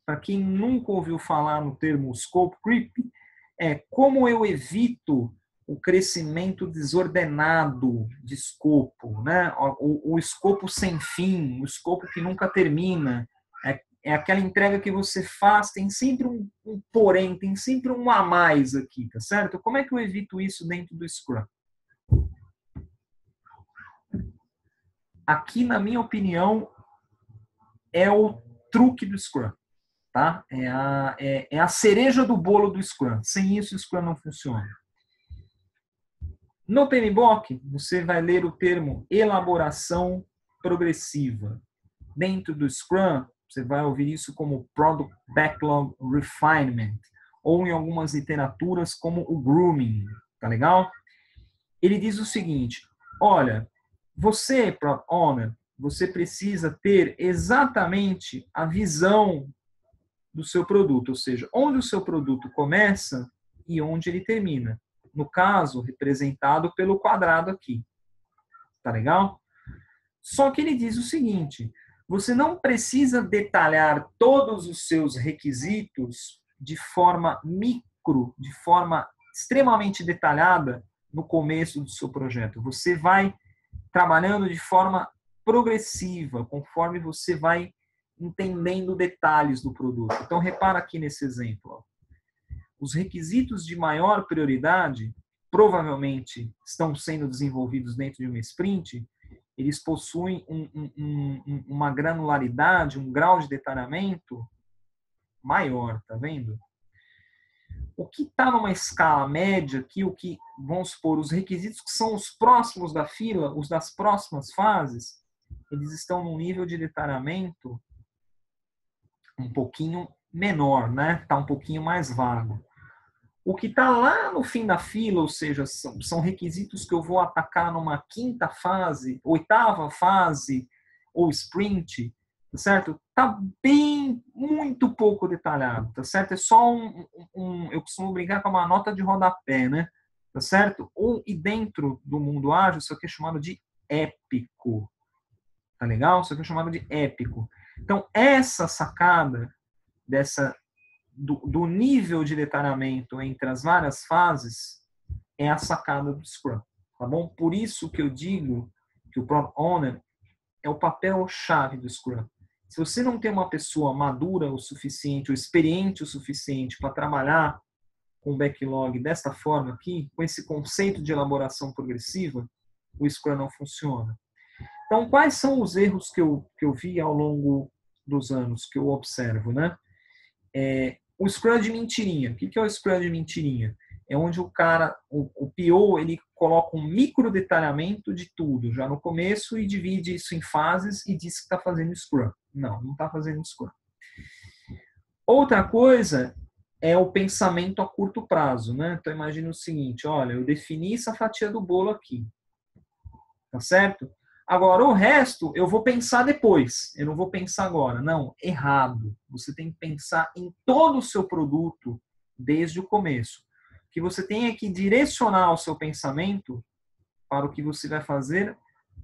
Para quem nunca ouviu falar no termo scope creep, é como eu evito o crescimento desordenado de escopo, né? O escopo sem fim, o escopo que nunca termina. É aquela entrega que você faz, tem sempre um porém, tem sempre um a mais aqui, tá certo? Como é que eu evito isso dentro do Scrum? Aqui, na minha opinião, é o truque do Scrum. Tá? É a cereja do bolo do Scrum. Sem isso, o Scrum não funciona. No PMBOK, você vai ler o termo elaboração progressiva. Dentro do Scrum, você vai ouvir isso como Product Backlog Refinement, ou em algumas literaturas como o Grooming. Tá legal? Ele diz o seguinte: olha, você, Product Owner, você precisa ter exatamente a visão do seu produto, ou seja, onde o seu produto começa e onde ele termina. No caso, representado pelo quadrado aqui. Tá legal? Só que ele diz o seguinte: você não precisa detalhar todos os seus requisitos de forma micro, de forma extremamente detalhada no começo do seu projeto. Você vai trabalhando de forma progressiva, conforme você vai entendendo detalhes do produto. Então, repara aqui nesse exemplo. Ó. Os requisitos de maior prioridade provavelmente estão sendo desenvolvidos dentro de uma sprint. Eles possuem uma granularidade, um grau de detalhamento maior, tá vendo? O que está numa escala média aqui, o que, vamos supor, os requisitos que são os próximos da fila, os das próximas fases, eles estão num nível de detalhamento um pouquinho menor, né? Está um pouquinho mais vago. O que está lá no fim da fila, ou seja, são requisitos que eu vou atacar numa quinta fase, oitava fase ou sprint, tá certo? Está bem, muito pouco detalhado, tá certo? É só eu costumo brincar com uma nota de rodapé, né? Tá certo? E dentro do mundo ágil, isso aqui é chamado de épico, tá legal? Isso aqui é chamado de épico. Então, essa sacada do nível de detalhamento entre as várias fases é a sacada do Scrum, tá bom? Por isso que eu digo que o Product Owner é o papel-chave do Scrum. Se você não tem uma pessoa madura o suficiente, ou experiente o suficiente para trabalhar com o backlog desta forma aqui, com esse conceito de elaboração progressiva, o Scrum não funciona. Então, quais são os erros que eu vi ao longo dos anos, que eu observo, né? O Scrum de mentirinha. O que é o Scrum de mentirinha? É onde o cara, o PO, ele coloca um micro detalhamento de tudo, já no começo, e divide isso em fases e diz que está fazendo Scrum. Não está fazendo Scrum. Outra coisa é o pensamento a curto prazo, né? Então, imagina o seguinte, olha, eu defini essa fatia do bolo aqui, tá certo? Agora, o resto eu vou pensar depois, eu não vou pensar agora. Não, errado. Você tem que pensar em todo o seu produto desde o começo. Que você tenha que direcionar o seu pensamento para o que você vai fazer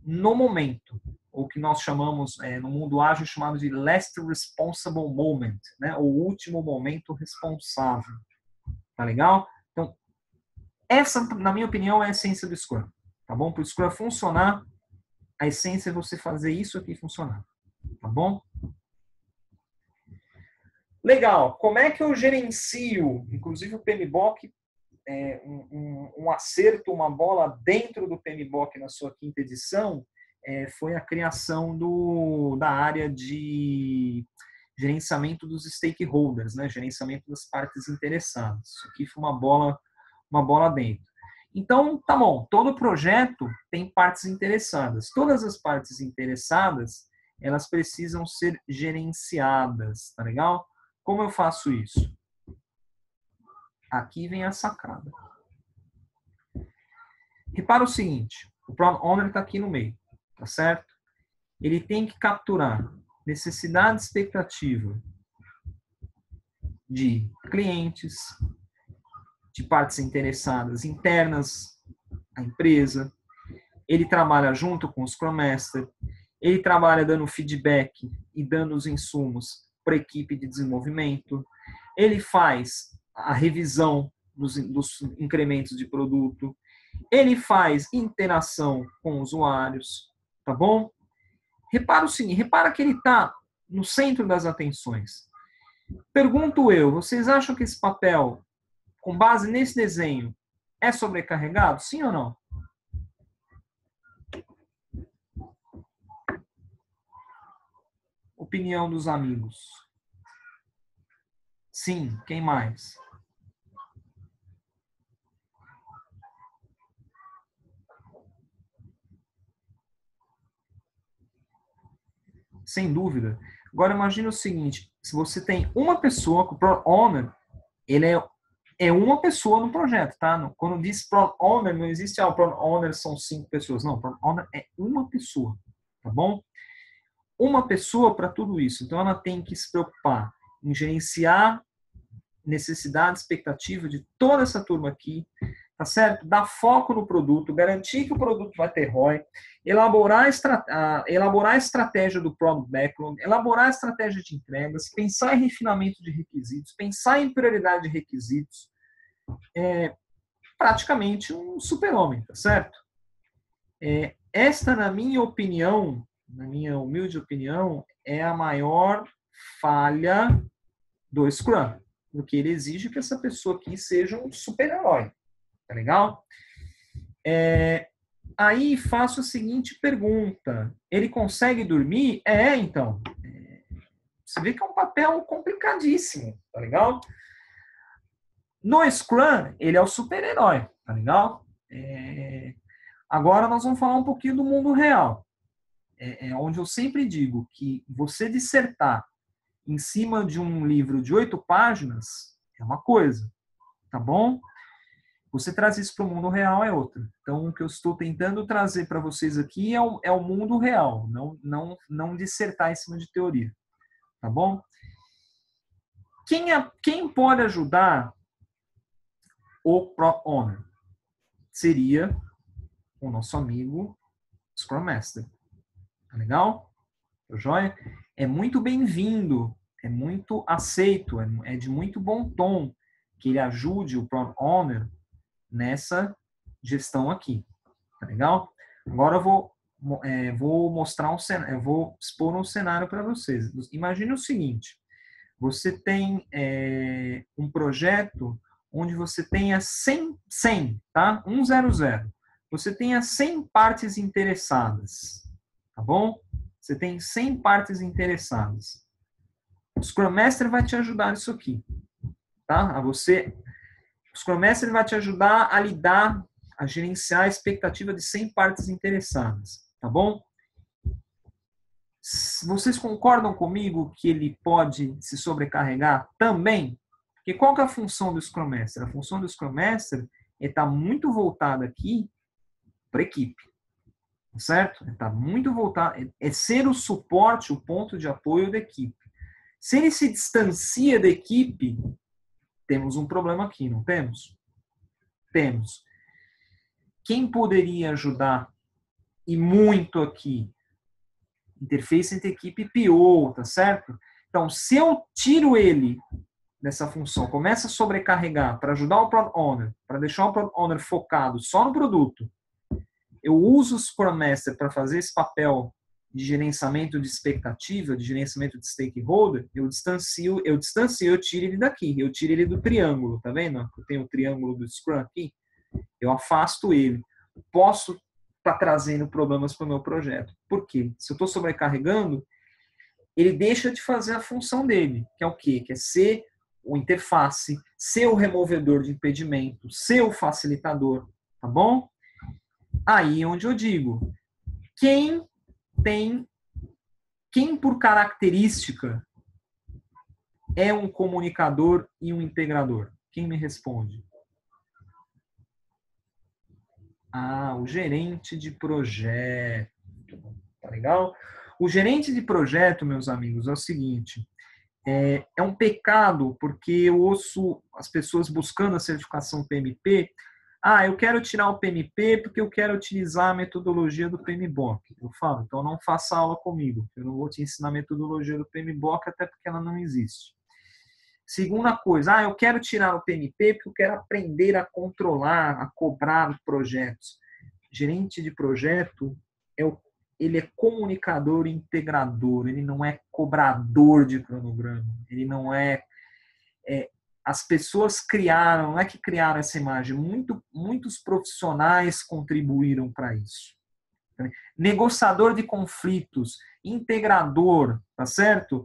no momento. O que nós chamamos, no mundo ágil, chamado de last responsible moment, né? O último momento responsável. Tá legal? Então, essa, na minha opinião, é a essência do Scrum. Tá bom? Para o Scrum funcionar, a essência é você fazer isso aqui funcionar. Tá bom? Legal. Como é que eu gerencio? Inclusive o PMBOK, um acerto, uma bola dentro do PMBOK na sua quinta edição, foi a criação da área de gerenciamento dos stakeholders, né? Gerenciamento das partes interessadas. Isso aqui foi uma bola dentro. Então, tá bom, todo projeto tem partes interessadas. Todas as partes interessadas, elas precisam ser gerenciadas, tá legal? Como eu faço isso? Aqui vem a sacada. Repara o seguinte, o Product Owner está aqui no meio, tá certo? Ele tem que capturar necessidade e expectativa de clientes, de partes interessadas internas à empresa. Ele trabalha junto com o Scrum Master, ele trabalha dando feedback e dando os insumos para a equipe de desenvolvimento, ele faz a revisão dos incrementos de produto, ele faz interação com usuários, tá bom? Repara o seguinte, repara que ele está no centro das atenções. Pergunto eu, vocês acham que esse papel, com base nesse desenho, é sobrecarregado? Sim ou não? Opinião dos amigos. Sim, quem mais? Sem dúvida. Agora imagine o seguinte, se você tem uma pessoa, o Product Owner, ele é uma pessoa no projeto, tá? Quando diz Product Owner, não existe, o Product Owner são 5 pessoas. Não, o Product Owner é uma pessoa, tá bom? Uma pessoa para tudo isso. Então, ela tem que se preocupar em gerenciar necessidade, expectativa de toda essa turma aqui, tá certo? Dar foco no produto, garantir que o produto vai ter ROI, elaborar a estratégia do Product Backlog, elaborar a estratégia de entregas, pensar em refinamento de requisitos, pensar em prioridade de requisitos. É praticamente um super-homem, tá certo? Esta, na minha opinião, na minha humilde opinião, é a maior falha do Scrum, porque ele exige que essa pessoa aqui seja um super-herói, tá legal? Aí faço a seguinte pergunta, ele consegue dormir? Então. Você vê que é um papel complicadíssimo, tá legal? No Scrum, ele é o super-herói, tá legal? Agora nós vamos falar um pouquinho do mundo real. Onde eu sempre digo que você dissertar em cima de um livro de 8 páginas é uma coisa, tá bom? Você trazer isso para o mundo real é outra. Então, o que eu estou tentando trazer para vocês aqui é o mundo real, não dissertar em cima de teoria, tá bom? Quem pode ajudar o Product Owner? Seria o nosso amigo Scrum Master. Tá legal? Tá joia? É muito bem-vindo, é muito aceito, é de muito bom tom que ele ajude o Product Owner nessa gestão aqui. Tá legal? Agora eu vou mostrar eu vou expor um cenário para vocês. Imagine o seguinte, você tem um projeto onde você tenha 100, tá? 100. Você tenha 100 partes interessadas, tá bom? Você tem 100 partes interessadas. O Scrum Master vai te ajudar nisso aqui, tá? O Scrum Master vai te ajudar a lidar, a gerenciar a expectativa de 100 partes interessadas, tá bom? Vocês concordam comigo que ele pode se sobrecarregar também? Porque qual que é a função do Scrum Master? A função do Scrum Master é estar muito voltada aqui para a equipe, certo? Está muito voltado, é ser o suporte, o ponto de apoio da equipe. Se ele se distancia da equipe, temos um problema aqui, não temos? Temos. Quem poderia ajudar e muito aqui? Interface entre equipe e PO, tá certo? Então, se eu tiro ele dessa função, começa a sobrecarregar para ajudar o Product Owner, para deixar o Product Owner focado só no produto, eu uso o Scrum Master para fazer esse papel de gerenciamento de expectativa, de gerenciamento de stakeholder, eu tiro ele daqui, eu tiro ele do triângulo, tá vendo? Eu tenho o triângulo do Scrum aqui, eu afasto ele. Posso estar trazendo problemas para o meu projeto. Por quê? Se eu estou sobrecarregando, ele deixa de fazer a função dele, que é o quê? Que é ser o interface, ser o removedor de impedimento, ser o facilitador. tá bom? Aí é onde eu digo, quem por característica é um comunicador e um integrador? Quem me responde? Ah, o gerente de projeto. Tá legal? O gerente de projeto, meus amigos, é o seguinte, é um pecado, porque eu ouço as pessoas buscando a certificação PMP. Ah, eu quero tirar o PMP porque eu quero utilizar a metodologia do PMBOK. Eu falo, então não faça aula comigo. Eu não vou te ensinar a metodologia do PMBOK, até porque ela não existe. Segunda coisa, eu quero tirar o PMP porque eu quero aprender a controlar, a cobrar projetos. Gerente de projeto, ele é comunicador e integrador, ele não é cobrador de cronograma, ele não as pessoas criaram, não é que criaram essa imagem, muitos profissionais contribuíram para isso. Negociador de conflitos, integrador, tá certo?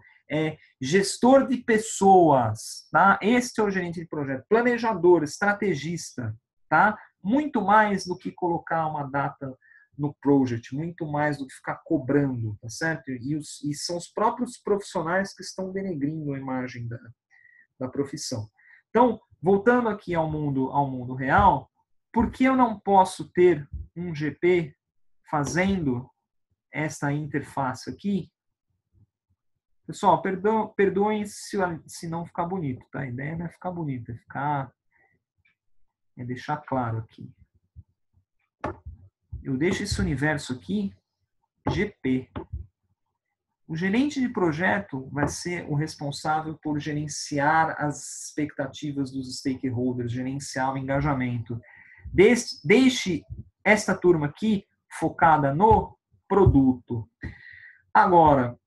Gestor de pessoas, tá? Este é o gerente de projeto. Planejador, estrategista, tá? Muito mais do que colocar uma data no project, muito mais do que ficar cobrando, tá certo? E são os próprios profissionais que estão denegrindo a imagem da profissão. Então, voltando aqui ao mundo real, por que eu não posso ter um GP fazendo essa interface aqui? Pessoal, perdoem se não ficar bonito, tá? A ideia não é ficar bonito, é deixar claro aqui. Eu deixo esse universo aqui, GP. O gerente de projeto vai ser o responsável por gerenciar as expectativas dos stakeholders, gerenciar o engajamento. Deixe esta turma aqui focada no produto. Agora,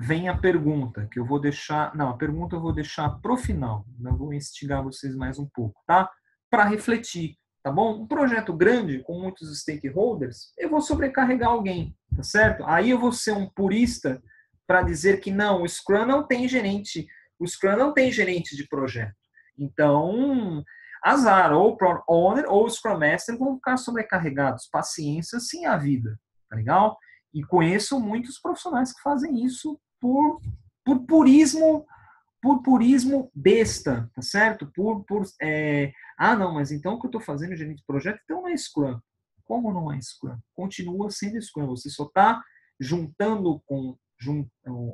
vem a pergunta, que eu vou deixar... Não, a pergunta eu vou deixar para o final. Eu vou instigar vocês mais um pouco, tá? Para refletir, tá bom? Um projeto grande, com muitos stakeholders, eu vou sobrecarregar alguém, tá certo? Aí eu vou ser um purista para dizer que não, o Scrum não tem gerente. O Scrum não tem gerente de projeto. Então, azar, ou o Product Owner ou o Scrum Master vão ficar sobrecarregados. Paciência, sim, a vida, tá legal? E conheço muitos profissionais que fazem isso por purismo besta, tá certo? Não, mas então o que eu estou fazendo, gerente de projeto, então não é Scrum. Como não é Scrum? Continua sendo Scrum. Você só está juntando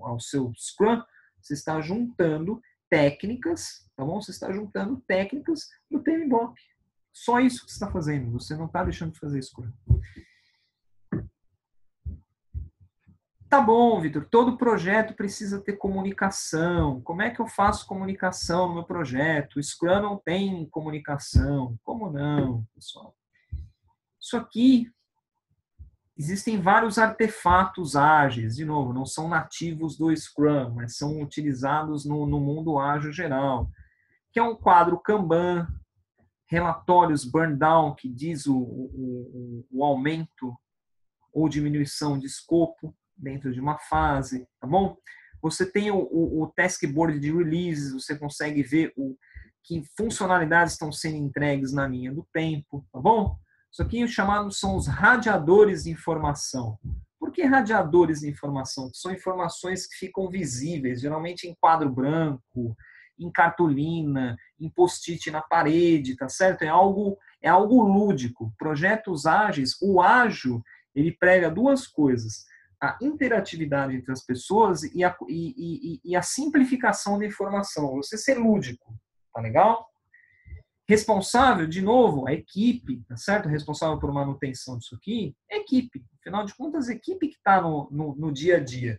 ao seu Scrum, você está juntando técnicas, tá bom? Você está juntando técnicas do PMBOK. Só isso que você está fazendo. Você não está deixando de fazer Scrum. Tá bom, Vitor, todo projeto precisa ter comunicação. Como é que eu faço comunicação no meu projeto? O Scrum não tem comunicação. Como não, pessoal? Isso aqui, existem vários artefatos ágeis, de novo, não são nativos do Scrum, mas são utilizados no mundo ágil geral, que é um quadro Kanban, relatórios burn down, que diz o aumento ou diminuição de escopo dentro de uma fase, tá bom? Você tem o task board de releases, você consegue ver que funcionalidades estão sendo entregues na linha do tempo, tá bom? Isso aqui chamados são os radiadores de informação. Por que radiadores de informação? São informações que ficam visíveis, geralmente em quadro branco, em cartolina, em post-it na parede, tá certo? É algo lúdico. Projetos ágeis, o ágil, ele prega duas coisas: a interatividade entre as pessoas e a simplificação da informação. Você ser lúdico, tá legal? Responsável, de novo, a equipe, tá certo? Responsável por manutenção disso aqui, é a equipe. Afinal de contas, a equipe que está no dia a dia.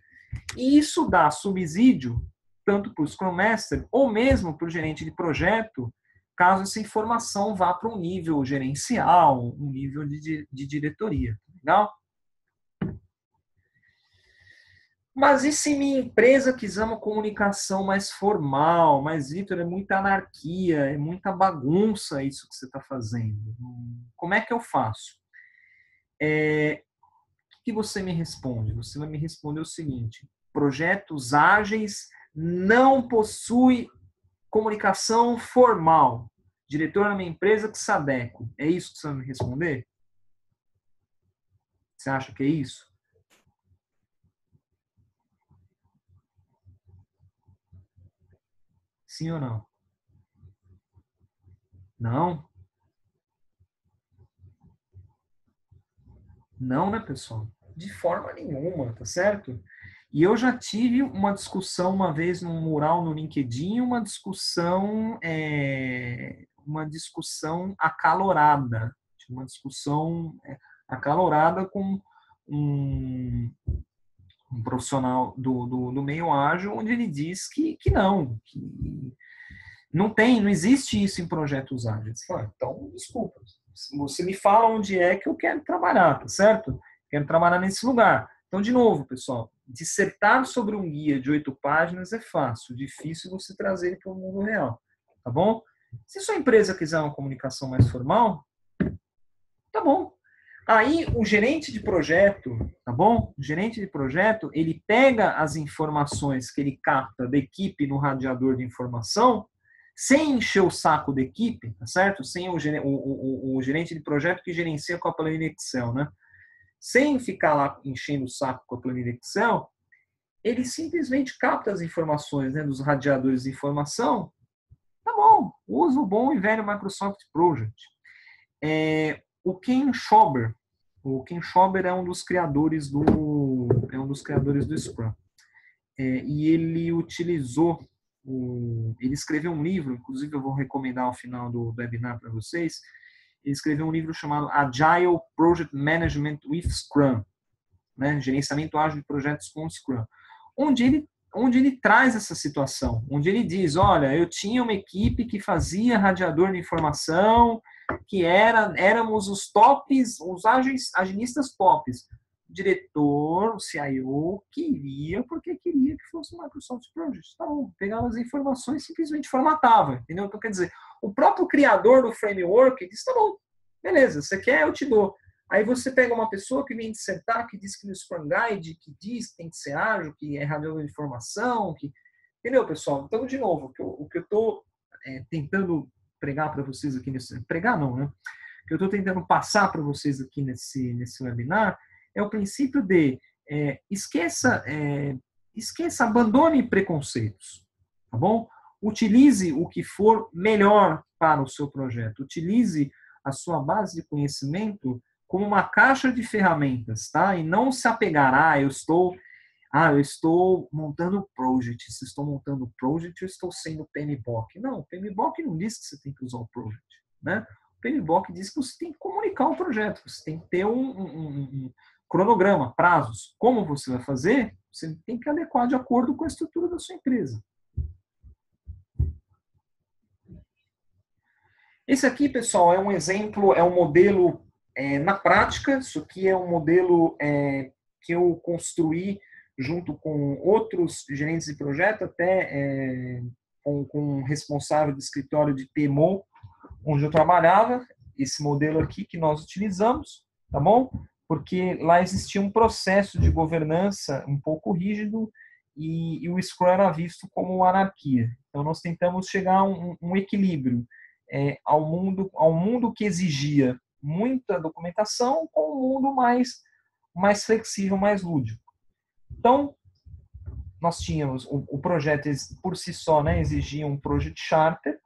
E isso dá subsídio tanto para o Scrum Master ou mesmo para o gerente de projeto, caso essa informação vá para um nível gerencial, um nível de diretoria. Legal? Mas e se minha empresa quiser uma comunicação mais formal? Mas, Vitor, é muita anarquia, é muita bagunça isso que você está fazendo. Como é que eu faço? O que você me responde? Você vai me responder o seguinte: projetos ágeis não possuem comunicação formal. Diretor na minha empresa que se adequa. É isso que você vai me responder? Você acha que é isso? Sim ou não? Não? Não, né, pessoal? De forma nenhuma, tá certo? E eu já tive uma discussão uma vez num mural no LinkedIn, uma discussão acalorada, uma discussão acalorada com um, um profissional do meio ágil, onde ele diz que não, que não existe isso em projetos ágeis. Então, desculpa, você me fala onde é que eu quero trabalhar, tá certo? Quero trabalhar nesse lugar. Então, de novo, pessoal, dissertar sobre um guia de 8 páginas é fácil, difícil você trazer ele para o mundo real, tá bom? Se sua empresa quiser uma comunicação mais formal, tá bom. Aí o gerente de projeto, tá bom? O gerente de projeto, ele pega as informações que ele capta da equipe no radiador de informação, sem encher o saco da equipe, tá certo? Sem o gerente de projeto que gerencia com a planilha Excel, né? Sem ficar lá enchendo o saco com a planilha Excel, ele simplesmente capta as informações, né, dos radiadores de informação. Tá bom, usa o bom e velho Microsoft Project. O Ken Schauber é um dos criadores do Scrum. E ele ele escreveu um livro, inclusive eu vou recomendar ao final do webinar para vocês. Ele escreveu um livro chamado Agile Project Management with Scrum, né? Gerenciamento ágil de projetos com Scrum, onde ele traz essa situação, onde ele diz, olha, eu tinha uma equipe que fazia radiador de informação, que éramos os tops, os agilistas tops. O diretor, o CIO, porque queria que fosse o Microsoft Project. Então, pegava as informações e simplesmente formatava, entendeu? Então, quer dizer, o próprio criador do framework disse, tá bom, beleza, você quer, eu te dou. Aí você pega uma pessoa que vem dissertar, que diz que no Scrum Guide, que diz que tem que ser ágil, que é radiador de informação, que... Entendeu, pessoal? Então, de novo, o que eu estou tentando pregar para vocês aqui nesse... Pregar não, né? O que eu estou tentando passar para vocês aqui nesse webinar é o princípio de esqueça, abandone preconceitos, tá bom? Utilize o que for melhor para o seu projeto. Utilize a sua base de conhecimento como uma caixa de ferramentas, tá? E não se apegar, eu estou montando um project. Se estou montando um project, eu estou sendo PMBOK. Não, o PMBOK não diz que você tem que usar o project, né? O PMBOK diz que você tem que comunicar o projeto, você tem que ter um cronograma, prazos. Como você vai fazer? Você tem que adequar de acordo com a estrutura da sua empresa. Esse aqui, pessoal, é um exemplo, é um modelo na prática. Isso aqui é um modelo que eu construí junto com outros gerentes de projeto, até com um responsável do escritório de PMO, onde eu trabalhava. Esse modelo aqui que nós utilizamos, tá bom? Porque lá existia um processo de governança um pouco rígido e o Scrum era visto como anarquia. Então, nós tentamos chegar a um equilíbrio ao mundo que exigia muita documentação com um mundo mais flexível, mais lúdico. Então, nós tínhamos o projeto por si só, né, exigia um project charter,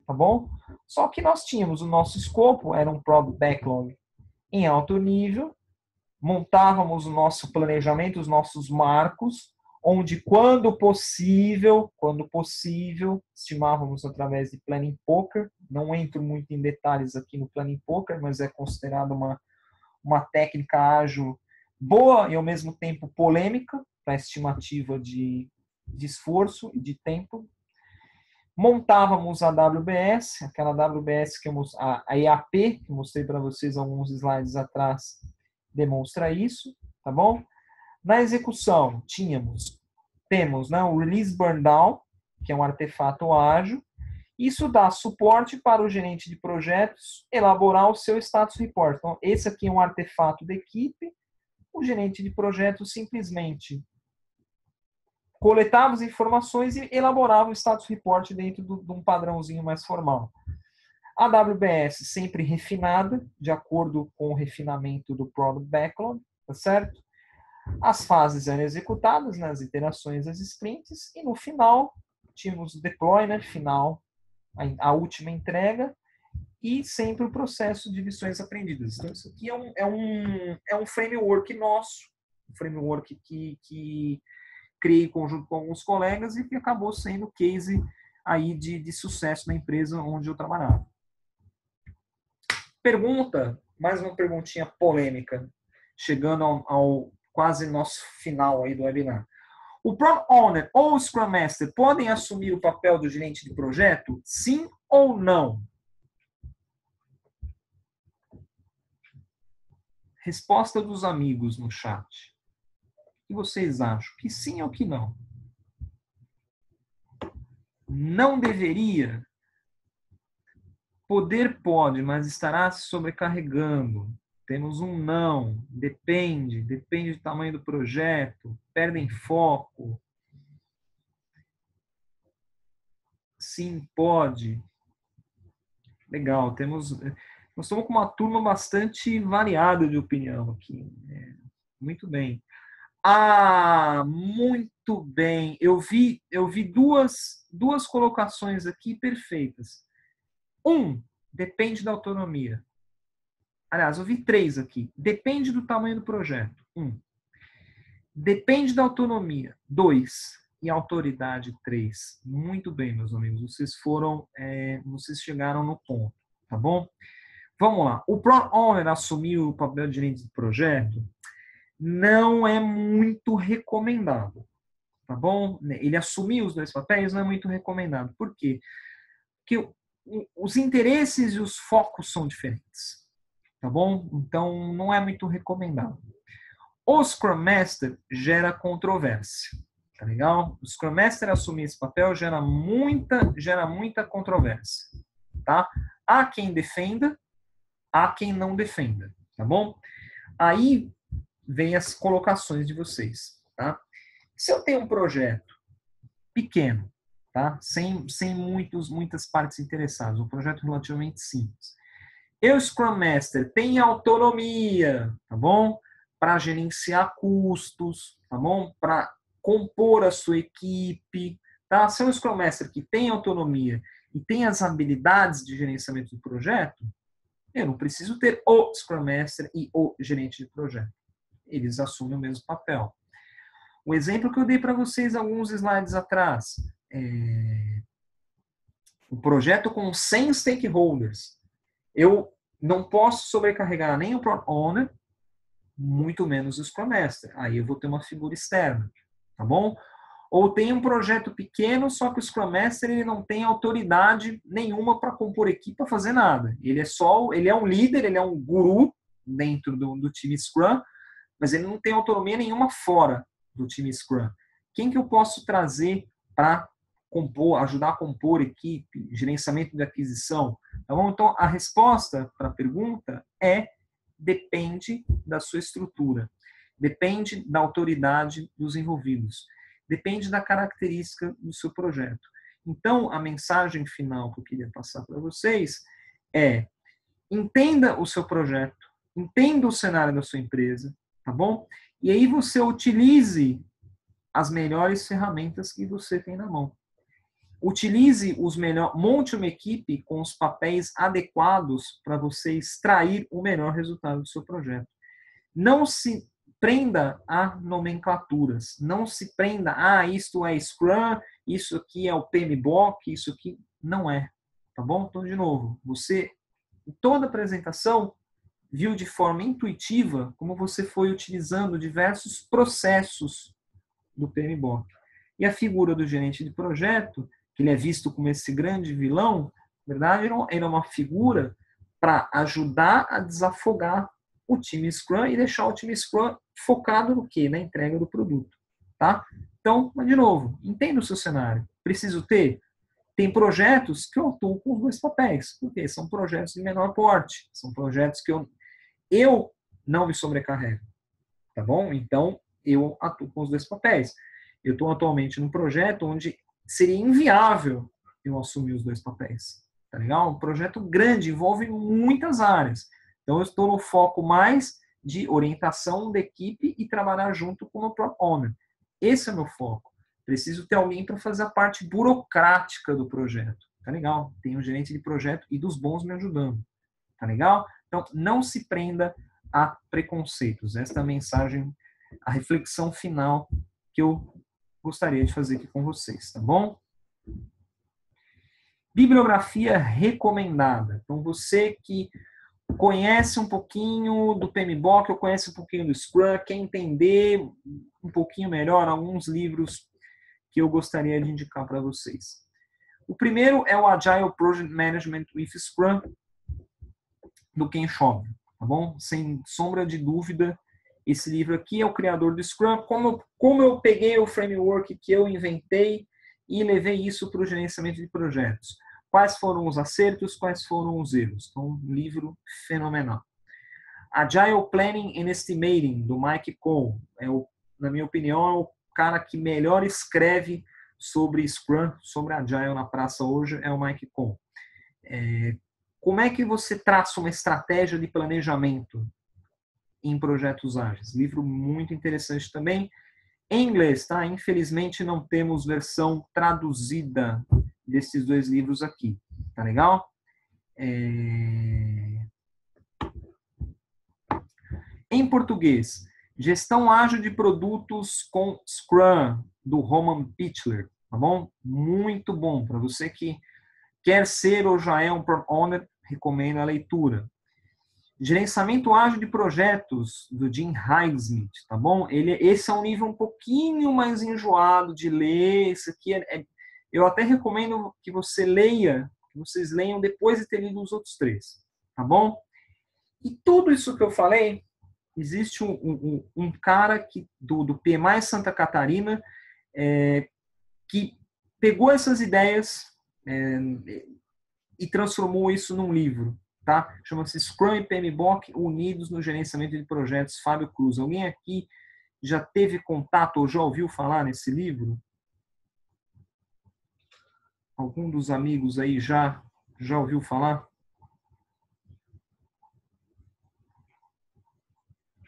tá bom? Só que nós tínhamos o nosso escopo, era um product backlog em alto nível, montávamos o nosso planejamento, os nossos marcos, onde quando possível, estimávamos através de Planning Poker. Não entro muito em detalhes aqui no Planning Poker, mas é considerado uma técnica ágil boa e ao mesmo tempo polêmica para estimativa de esforço e de tempo. Montávamos a WBS, aquela WBS a EAP, que eu mostrei para vocês alguns slides atrás, demonstra isso, tá bom? Na execução, temos, né, o Release Burn Down, que é um artefato ágil. Isso dá suporte para o gerente de projetos elaborar o seu status report. Então, esse aqui é um artefato da equipe. O gerente de projetos simplesmente coletava as informações e elaborava o status report dentro de um padrãozinho mais formal. A WBS sempre refinada, de acordo com o refinamento do Product Backlog, tá certo? As fases eram executadas nas iterações das sprints e no final tínhamos o deploy, né, final, a última entrega e sempre o processo de lições aprendidas. Então isso aqui é um framework nosso, um framework que criei em conjunto com alguns colegas e que acabou sendo case aí de sucesso na empresa onde eu trabalhava. Pergunta, mais uma perguntinha polêmica, chegando ao quase nosso final aí do webinar. O Product Owner ou o Scrum Master podem assumir o papel do gerente de projeto? Sim ou não? Resposta dos amigos no chat. O que vocês acham? Que sim ou que não? Não deveria? Poder pode, mas estará se sobrecarregando. Temos um não. Depende do tamanho do projeto. Perdem foco. Sim, pode. Legal. Nós estamos com uma turma bastante variada de opinião aqui. Muito bem. Ah, muito bem. Eu vi duas colocações aqui perfeitas. Depende da autonomia. Aliás, eu vi 3 aqui. Depende do tamanho do projeto. Depende da autonomia. 2. E autoridade, 3. Muito bem, meus amigos. Vocês chegaram no ponto, tá bom? Vamos lá. O Product Owner assumiu o papel de gerente de projeto? Não é muito recomendado, tá bom? Ele assumir os 2 papéis não é muito recomendado. Por quê? Porque os interesses e os focos são diferentes, tá bom? Então, não é muito recomendado. O Scrum Master gera controvérsia, tá legal? O Scrum Master assumir esse papel gera muita controvérsia, tá? Há quem defenda, há quem não defenda, tá bom? Aí vem as colocações de vocês, tá? Se eu tenho um projeto pequeno, tá? Sem muitas partes interessadas, um projeto relativamente simples. Eu, Scrum Master, tenho autonomia, tá bom? Para gerenciar custos, tá bom? Para compor a sua equipe, tá? Se é um Scrum Master que tem autonomia e tem as habilidades de gerenciamento do projeto, eu não preciso ter o Scrum Master e o gerente de projeto. Eles assumem o mesmo papel. O exemplo que eu dei para vocês alguns slides atrás, um projeto com 100 stakeholders. Eu não posso sobrecarregar nem o Product Owner, muito menos o Scrum Master. Aí eu vou ter uma figura externa, tá bom? Ou tem um projeto pequeno, só que o Scrum Master ele não tem autoridade nenhuma para compor equipe, para fazer nada. Ele é um líder, ele é um guru dentro do time Scrum, mas ele não tem autonomia nenhuma fora do time Scrum. Quem que eu posso trazer para compor, ajudar a compor equipe, gerenciamento de aquisição? Tá bom? Então, a resposta para a pergunta depende da sua estrutura, depende da autoridade dos envolvidos, depende da característica do seu projeto. Então, a mensagem final que eu queria passar para vocês é: entenda o seu projeto, entenda o cenário da sua empresa, tá bom? E aí você utilize as melhores ferramentas que você tem na mão. Utilize monte uma equipe com os papéis adequados para você extrair o melhor resultado do seu projeto. Não se prenda a nomenclaturas, não se prenda isto é Scrum, isso aqui é o PMBOK, isso aqui não é, tá bom? Então, de novo, você, em toda apresentação, viu de forma intuitiva como você foi utilizando diversos processos do PMBOK. E a figura do gerente de projeto, que ele é visto como esse grande vilão, na verdade, ele é uma figura para ajudar a desafogar o time Scrum e deixar o time Scrum focado no quê? Na entrega do produto. Tá? Então, de novo, entenda o seu cenário. Preciso ter? Tem projetos que eu atuo com os 2 papéis, porque são projetos de menor porte, são projetos que eu não me sobrecarrego, tá bom? Então, eu atuo com os 2 papéis. Eu estou atualmente num projeto onde seria inviável eu assumir os 2 papéis, tá legal? Um projeto grande, envolve muitas áreas. Então, eu estou no foco mais de orientação da equipe e trabalhar junto com o Product Owner. Esse é o meu foco. Preciso ter alguém para fazer a parte burocrática do projeto. Tá legal? Tem um gerente de projeto e dos bons me ajudando. Tá legal? Então, não se prenda a preconceitos. Esta é a mensagem, a reflexão final que eu gostaria de fazer aqui com vocês, tá bom? Bibliografia recomendada. Então, você que conhece um pouquinho do PMBOK, ou conhece um pouquinho do Scrum, quer entender um pouquinho melhor alguns livros que eu gostaria de indicar para vocês. O primeiro é o Agile Project Management with Scrum, do Ken Schroeder, tá bom? Sem sombra de dúvida, esse livro aqui é o criador do Scrum. Como eu peguei o framework que eu inventei e levei isso para o gerenciamento de projetos. Quais foram os acertos, quais foram os erros. Então, um livro fenomenal. Agile Planning and Estimating, do Mike Cohn. Na minha opinião, é o cara que melhor escreve sobre Scrum, sobre Agile na praça hoje, é o Mike Cohn. Como é que você traça uma estratégia de planejamento em projetos ágeis? Livro muito interessante também. Em inglês, tá? Infelizmente não temos versão traduzida desses dois livros aqui. Tá legal? Em português, Gestão Ágil de Produtos com Scrum, do Roman Pichler. Tá bom? Muito bom. Para você que quer ser ou já é um Product Owner, recomendo a leitura. Gerenciamento Ágil de Projetos, do Jim Highsmith, tá bom? Esse é um nível um pouquinho mais enjoado de ler. Esse aqui eu até recomendo que vocês leiam depois de ter lido os outros três, tá bom? E tudo isso que eu falei, existe um cara do PMI Santa Catarina que pegou essas ideias e transformou isso num livro. Tá? Chama-se Scrum e PMBOK Unidos no Gerenciamento de Projetos, Fábio Cruz. Alguém aqui já teve contato ou já ouviu falar nesse livro? Algum dos amigos aí já ouviu falar?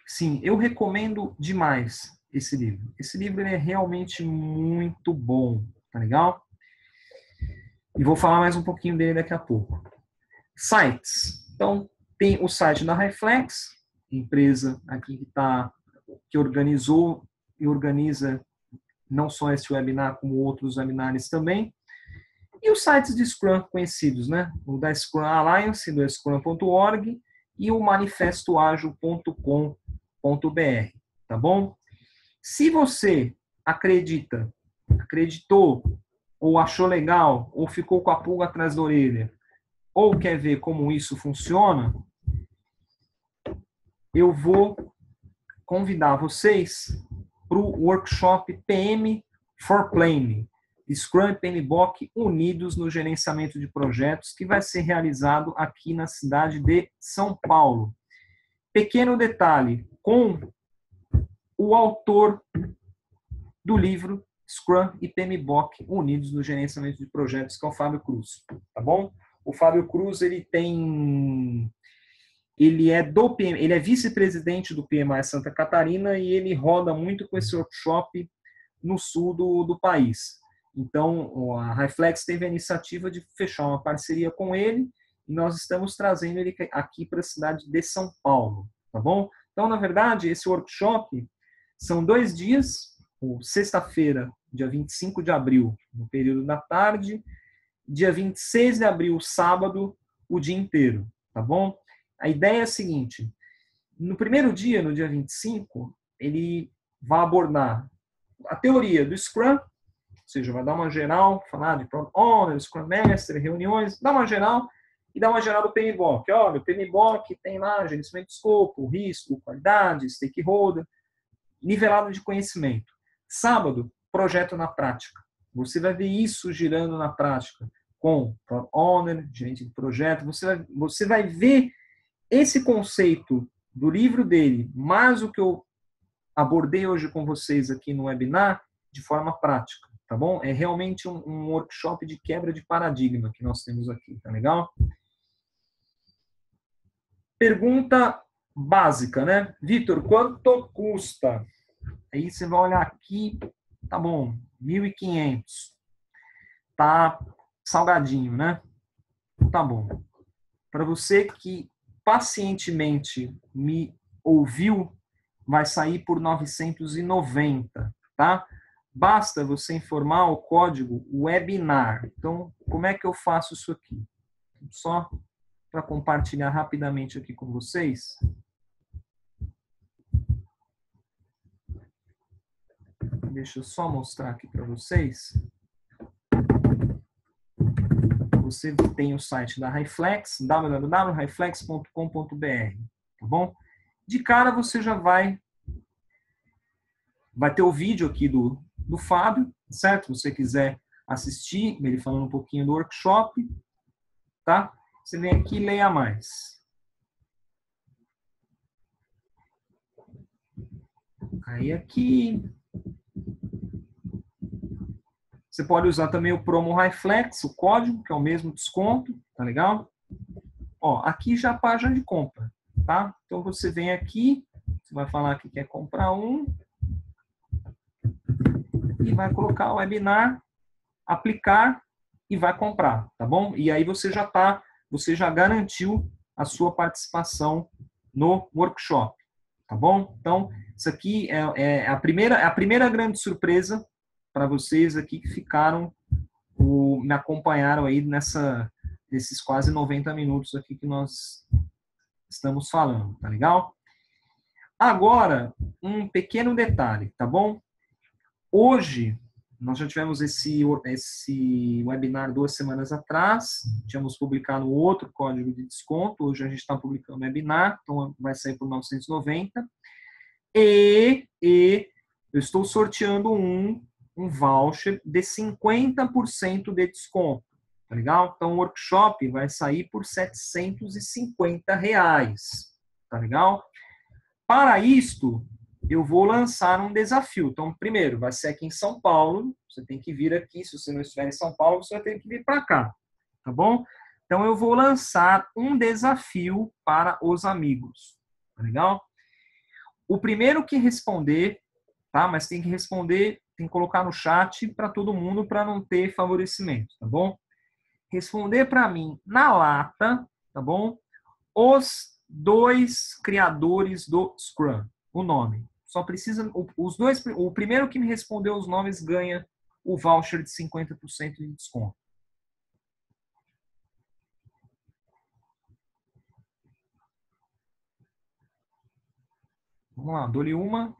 Sim, eu recomendo demais esse livro. Esse livro é realmente muito bom, tá legal? E vou falar mais um pouquinho dele daqui a pouco. Sites. Então, tem o site da Reflex, empresa aqui que organizou e organiza não só este webinar, como outros webinars também. E os sites de Scrum conhecidos, né? O da Scrum Alliance, do scrum.org e o manifestoagil.com.br, tá bom? Se você acreditou, ou achou legal, ou ficou com a pulga atrás da orelha, ou quer ver como isso funciona, eu vou convidar vocês para o workshop PM for Planning, Scrum e PMBOK unidos no gerenciamento de projetos, que vai ser realizado aqui na cidade de São Paulo. Pequeno detalhe, com o autor do livro Scrum e PMBOK unidos no gerenciamento de projetos, que é o Fábio Cruz, tá bom? O Fábio Cruz, ele é vice-presidente do PMI Santa Catarina e ele roda muito com esse workshop no sul do país. Então, a Reflex teve a iniciativa de fechar uma parceria com ele e nós estamos trazendo ele aqui para a cidade de São Paulo, tá bom? Então, na verdade, esse workshop são 2 dias, sexta-feira, dia 25 de abril, no período da tarde, dia 26 de abril, sábado, o dia inteiro, tá bom? A ideia é a seguinte, no primeiro dia, no dia 25, ele vai abordar a teoria do Scrum, ou seja, vai dar uma geral, falar de Product Owner, Scrum Master, reuniões, dá uma geral, e dá uma geral do PMBOK. Olha, o PMBOK tem lá gerenciamento de escopo, risco, qualidade, stakeholder, nivelado de conhecimento. Sábado, projeto na prática. Você vai ver isso girando na prática com Product Owner, gerente de projeto. Você vai ver esse conceito do livro dele, mais o que eu abordei hoje com vocês aqui no webinar, de forma prática, tá bom? É realmente um workshop de quebra de paradigma que nós temos aqui, tá legal? Pergunta básica, né? Vitor, quanto custa? Aí você vai olhar aqui, tá bom, 1.500. Tá salgadinho, né? Tá bom. Para você que pacientemente me ouviu, vai sair por 990, tá? Basta você informar o código webinar. Então, como é que eu faço isso aqui? Só para compartilhar rapidamente aqui com vocês. Deixa eu só mostrar aqui para vocês. Você tem o site da Reflex, www.reflex.com.br, tá bom? De cara você já vai ter o vídeo aqui do Fábio, certo? Se você quiser assistir, ele falando um pouquinho do workshop, tá? Você vem aqui e leia mais. Aí aqui você pode usar também o promo Reflex, o código, que é o mesmo desconto, tá legal? Ó, aqui já a página de compra, tá? Então você vem aqui, você vai falar que quer comprar um e vai colocar o webinar, aplicar e vai comprar, tá bom? E aí você já garantiu a sua participação no workshop, tá bom? Então, isso aqui é a primeira grande surpresa para vocês aqui que ficaram, me acompanharam aí nesses quase 90 minutos aqui que nós estamos falando, tá legal? Agora, um pequeno detalhe, tá bom? Hoje, nós já tivemos esse webinar 2 semanas atrás, tínhamos publicado outro código de desconto, hoje a gente está publicando o webinar, então vai sair por 990. E eu estou sorteando um voucher de 50% de desconto, tá legal? Então o workshop vai sair por R$750, tá legal? Para isto, eu vou lançar um desafio. Então, primeiro, vai ser aqui em São Paulo. Você tem que vir aqui. Se você não estiver em São Paulo, você vai ter que vir para cá. Tá bom? Então, eu vou lançar um desafio para os amigos. Tá legal? O primeiro que responder, tá? Mas tem que responder, tem que colocar no chat para todo mundo para não ter favorecimento. Tá bom? Responder para mim na lata, tá bom? Os 2 criadores do Scrum. O nome. Só precisa. Os dois. O primeiro que me respondeu os nomes ganha o voucher de 50% de desconto. Vamos lá, dou-lhe uma.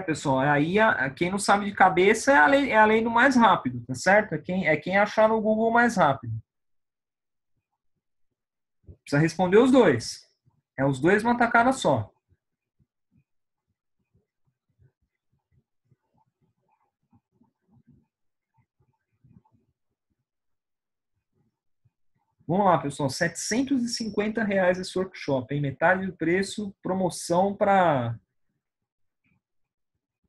Pessoal, aí quem não sabe de cabeça é a lei do mais rápido, tá certo? É quem achar no Google mais rápido. Precisa responder os dois. É os dois uma tacada só. Vamos lá, pessoal. R$750 esse workshop, hein? Metade do preço, promoção para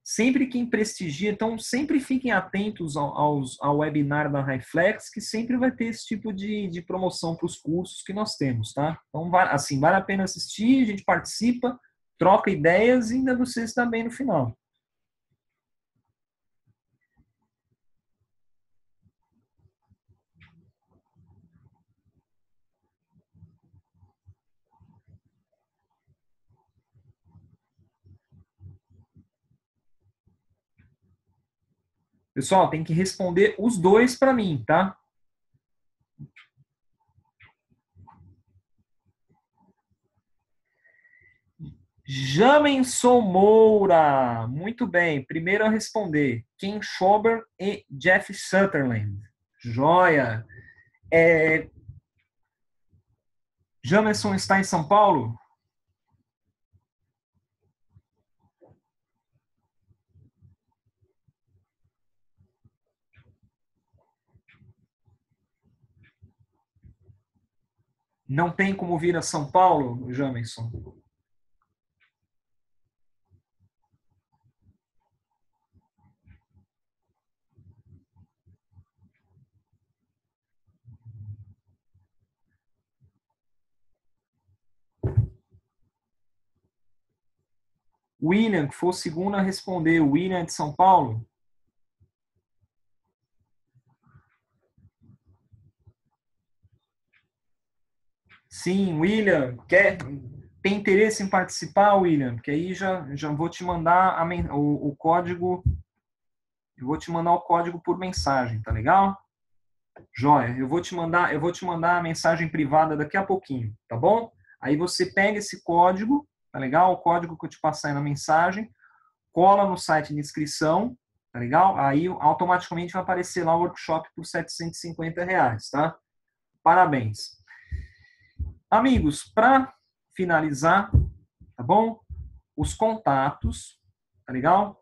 sempre quem prestigia. Então, sempre fiquem atentos ao webinar da Reflex, que sempre vai ter esse tipo de promoção para os cursos que nós temos, tá? Então, assim, vale a pena assistir, a gente participa, troca ideias e ainda você está bem no final. Pessoal, tem que responder os dois para mim, tá? Jamenson Moura. Muito bem. Primeiro a responder. Ken Schober e Jeff Sutherland. Joia. Jamerson está em São Paulo? Não tem como vir a São Paulo, Jamerson? William, que foi o segundo a responder. William de São Paulo? Sim, William, tem interesse em participar, William? Porque aí já vou te mandar o código, eu vou te mandar o código por mensagem, tá legal? Joia, eu vou te mandar a mensagem privada daqui a pouquinho, tá bom? Aí você pega esse código, tá legal? O código que eu te passei na mensagem, cola no site de inscrição, tá legal? Aí automaticamente vai aparecer lá o workshop por R$ 750, tá? Parabéns. Amigos, para finalizar, tá bom? Os contatos, tá legal?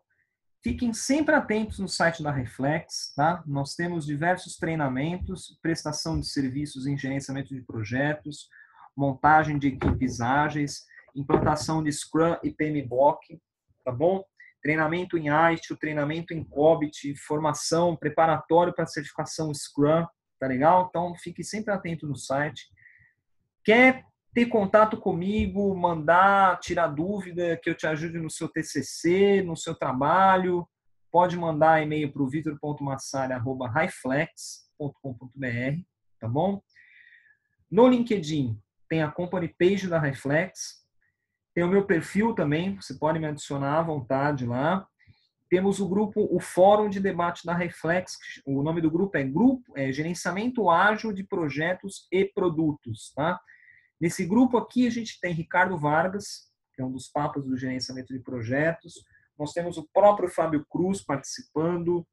Fiquem sempre atentos no site da Reflex, tá? Nós temos diversos treinamentos, prestação de serviços em gerenciamento de projetos, montagem de equipes ágeis, implantação de Scrum e PMBOK, tá bom? Treinamento em ITIL, treinamento em COBIT, formação, preparatório para certificação Scrum, tá legal? Então, fique sempre atento no site. Quer ter contato comigo, mandar, tirar dúvida, que eu te ajude no seu TCC, no seu trabalho, pode mandar e-mail para o vitor.massari@highflex.com.br, tá bom? No LinkedIn tem a company page da Highflex, tem o meu perfil também, você pode me adicionar à vontade lá. Temos o grupo, o Fórum de Debate da Reflex, o nome do grupo é Gerenciamento Ágil de Projetos e Produtos, tá? Nesse grupo aqui a gente tem Ricardo Vargas, que é um dos papas do gerenciamento de projetos, nós temos o próprio Fábio Cruz participando,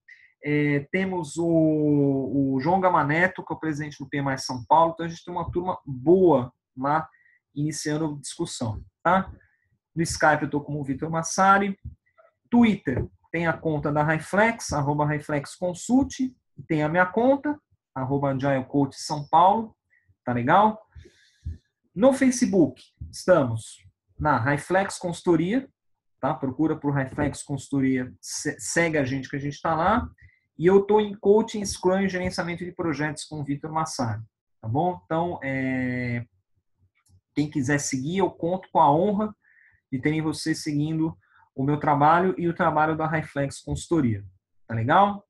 temos o João Gamaneto, que é o presidente do PMI São Paulo, então a gente tem uma turma boa lá, iniciando discussão, tá? No Skype eu estou como Vitor Massari, Twitter tem a conta da Highflex, @HighflexConsult, tem a minha conta, @AgileCoach São Paulo, tá legal? No Facebook, estamos na Highflex Consultoria, tá? Procura por Highflex Consultoria, segue a gente que a gente está lá. E eu estou em Coaching, Scrum e Gerenciamento de Projetos com o Vitor Massari, tá bom? Então, quem quiser seguir, eu conto com a honra de terem vocês seguindo o meu trabalho e o trabalho da Highflex Consultoria, tá legal?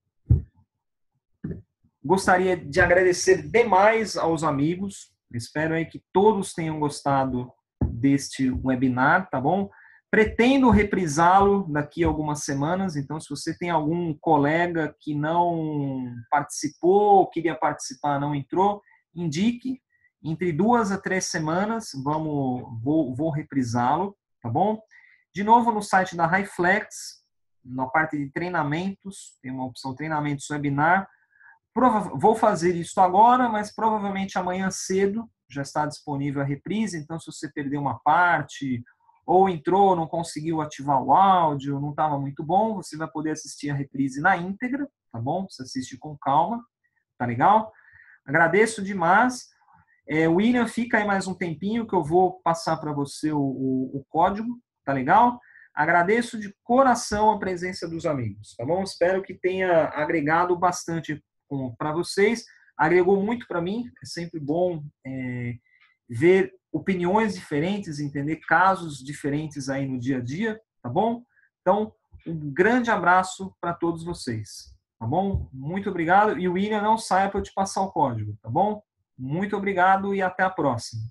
Gostaria de agradecer demais aos amigos. Espero aí que todos tenham gostado deste webinar, tá bom? Pretendo reprisá-lo daqui a algumas semanas, então se você tem algum colega que não participou, queria participar, não entrou, indique. Entre 2 a 3 semanas vou reprisá-lo, tá bom? De novo no site da Highflex, na parte de treinamentos, tem uma opção treinamentos webinar. Vou fazer isso agora, mas provavelmente amanhã cedo já está disponível a reprise, então se você perdeu uma parte, ou entrou, não conseguiu ativar o áudio, não estava muito bom, você vai poder assistir a reprise na íntegra, tá bom? Você assiste com calma, tá legal? Agradeço demais. William, fica aí mais um tempinho que eu vou passar para você o código, tá legal? Agradeço de coração a presença dos amigos, tá bom? Espero que tenha agregado bastante para vocês, agregou muito para mim, é sempre bom ver opiniões diferentes, entender casos diferentes aí no dia a dia, tá bom? Então, um grande abraço para todos vocês, tá bom? Muito obrigado, e o William não saia para eu te passar o código, tá bom? Muito obrigado e até a próxima.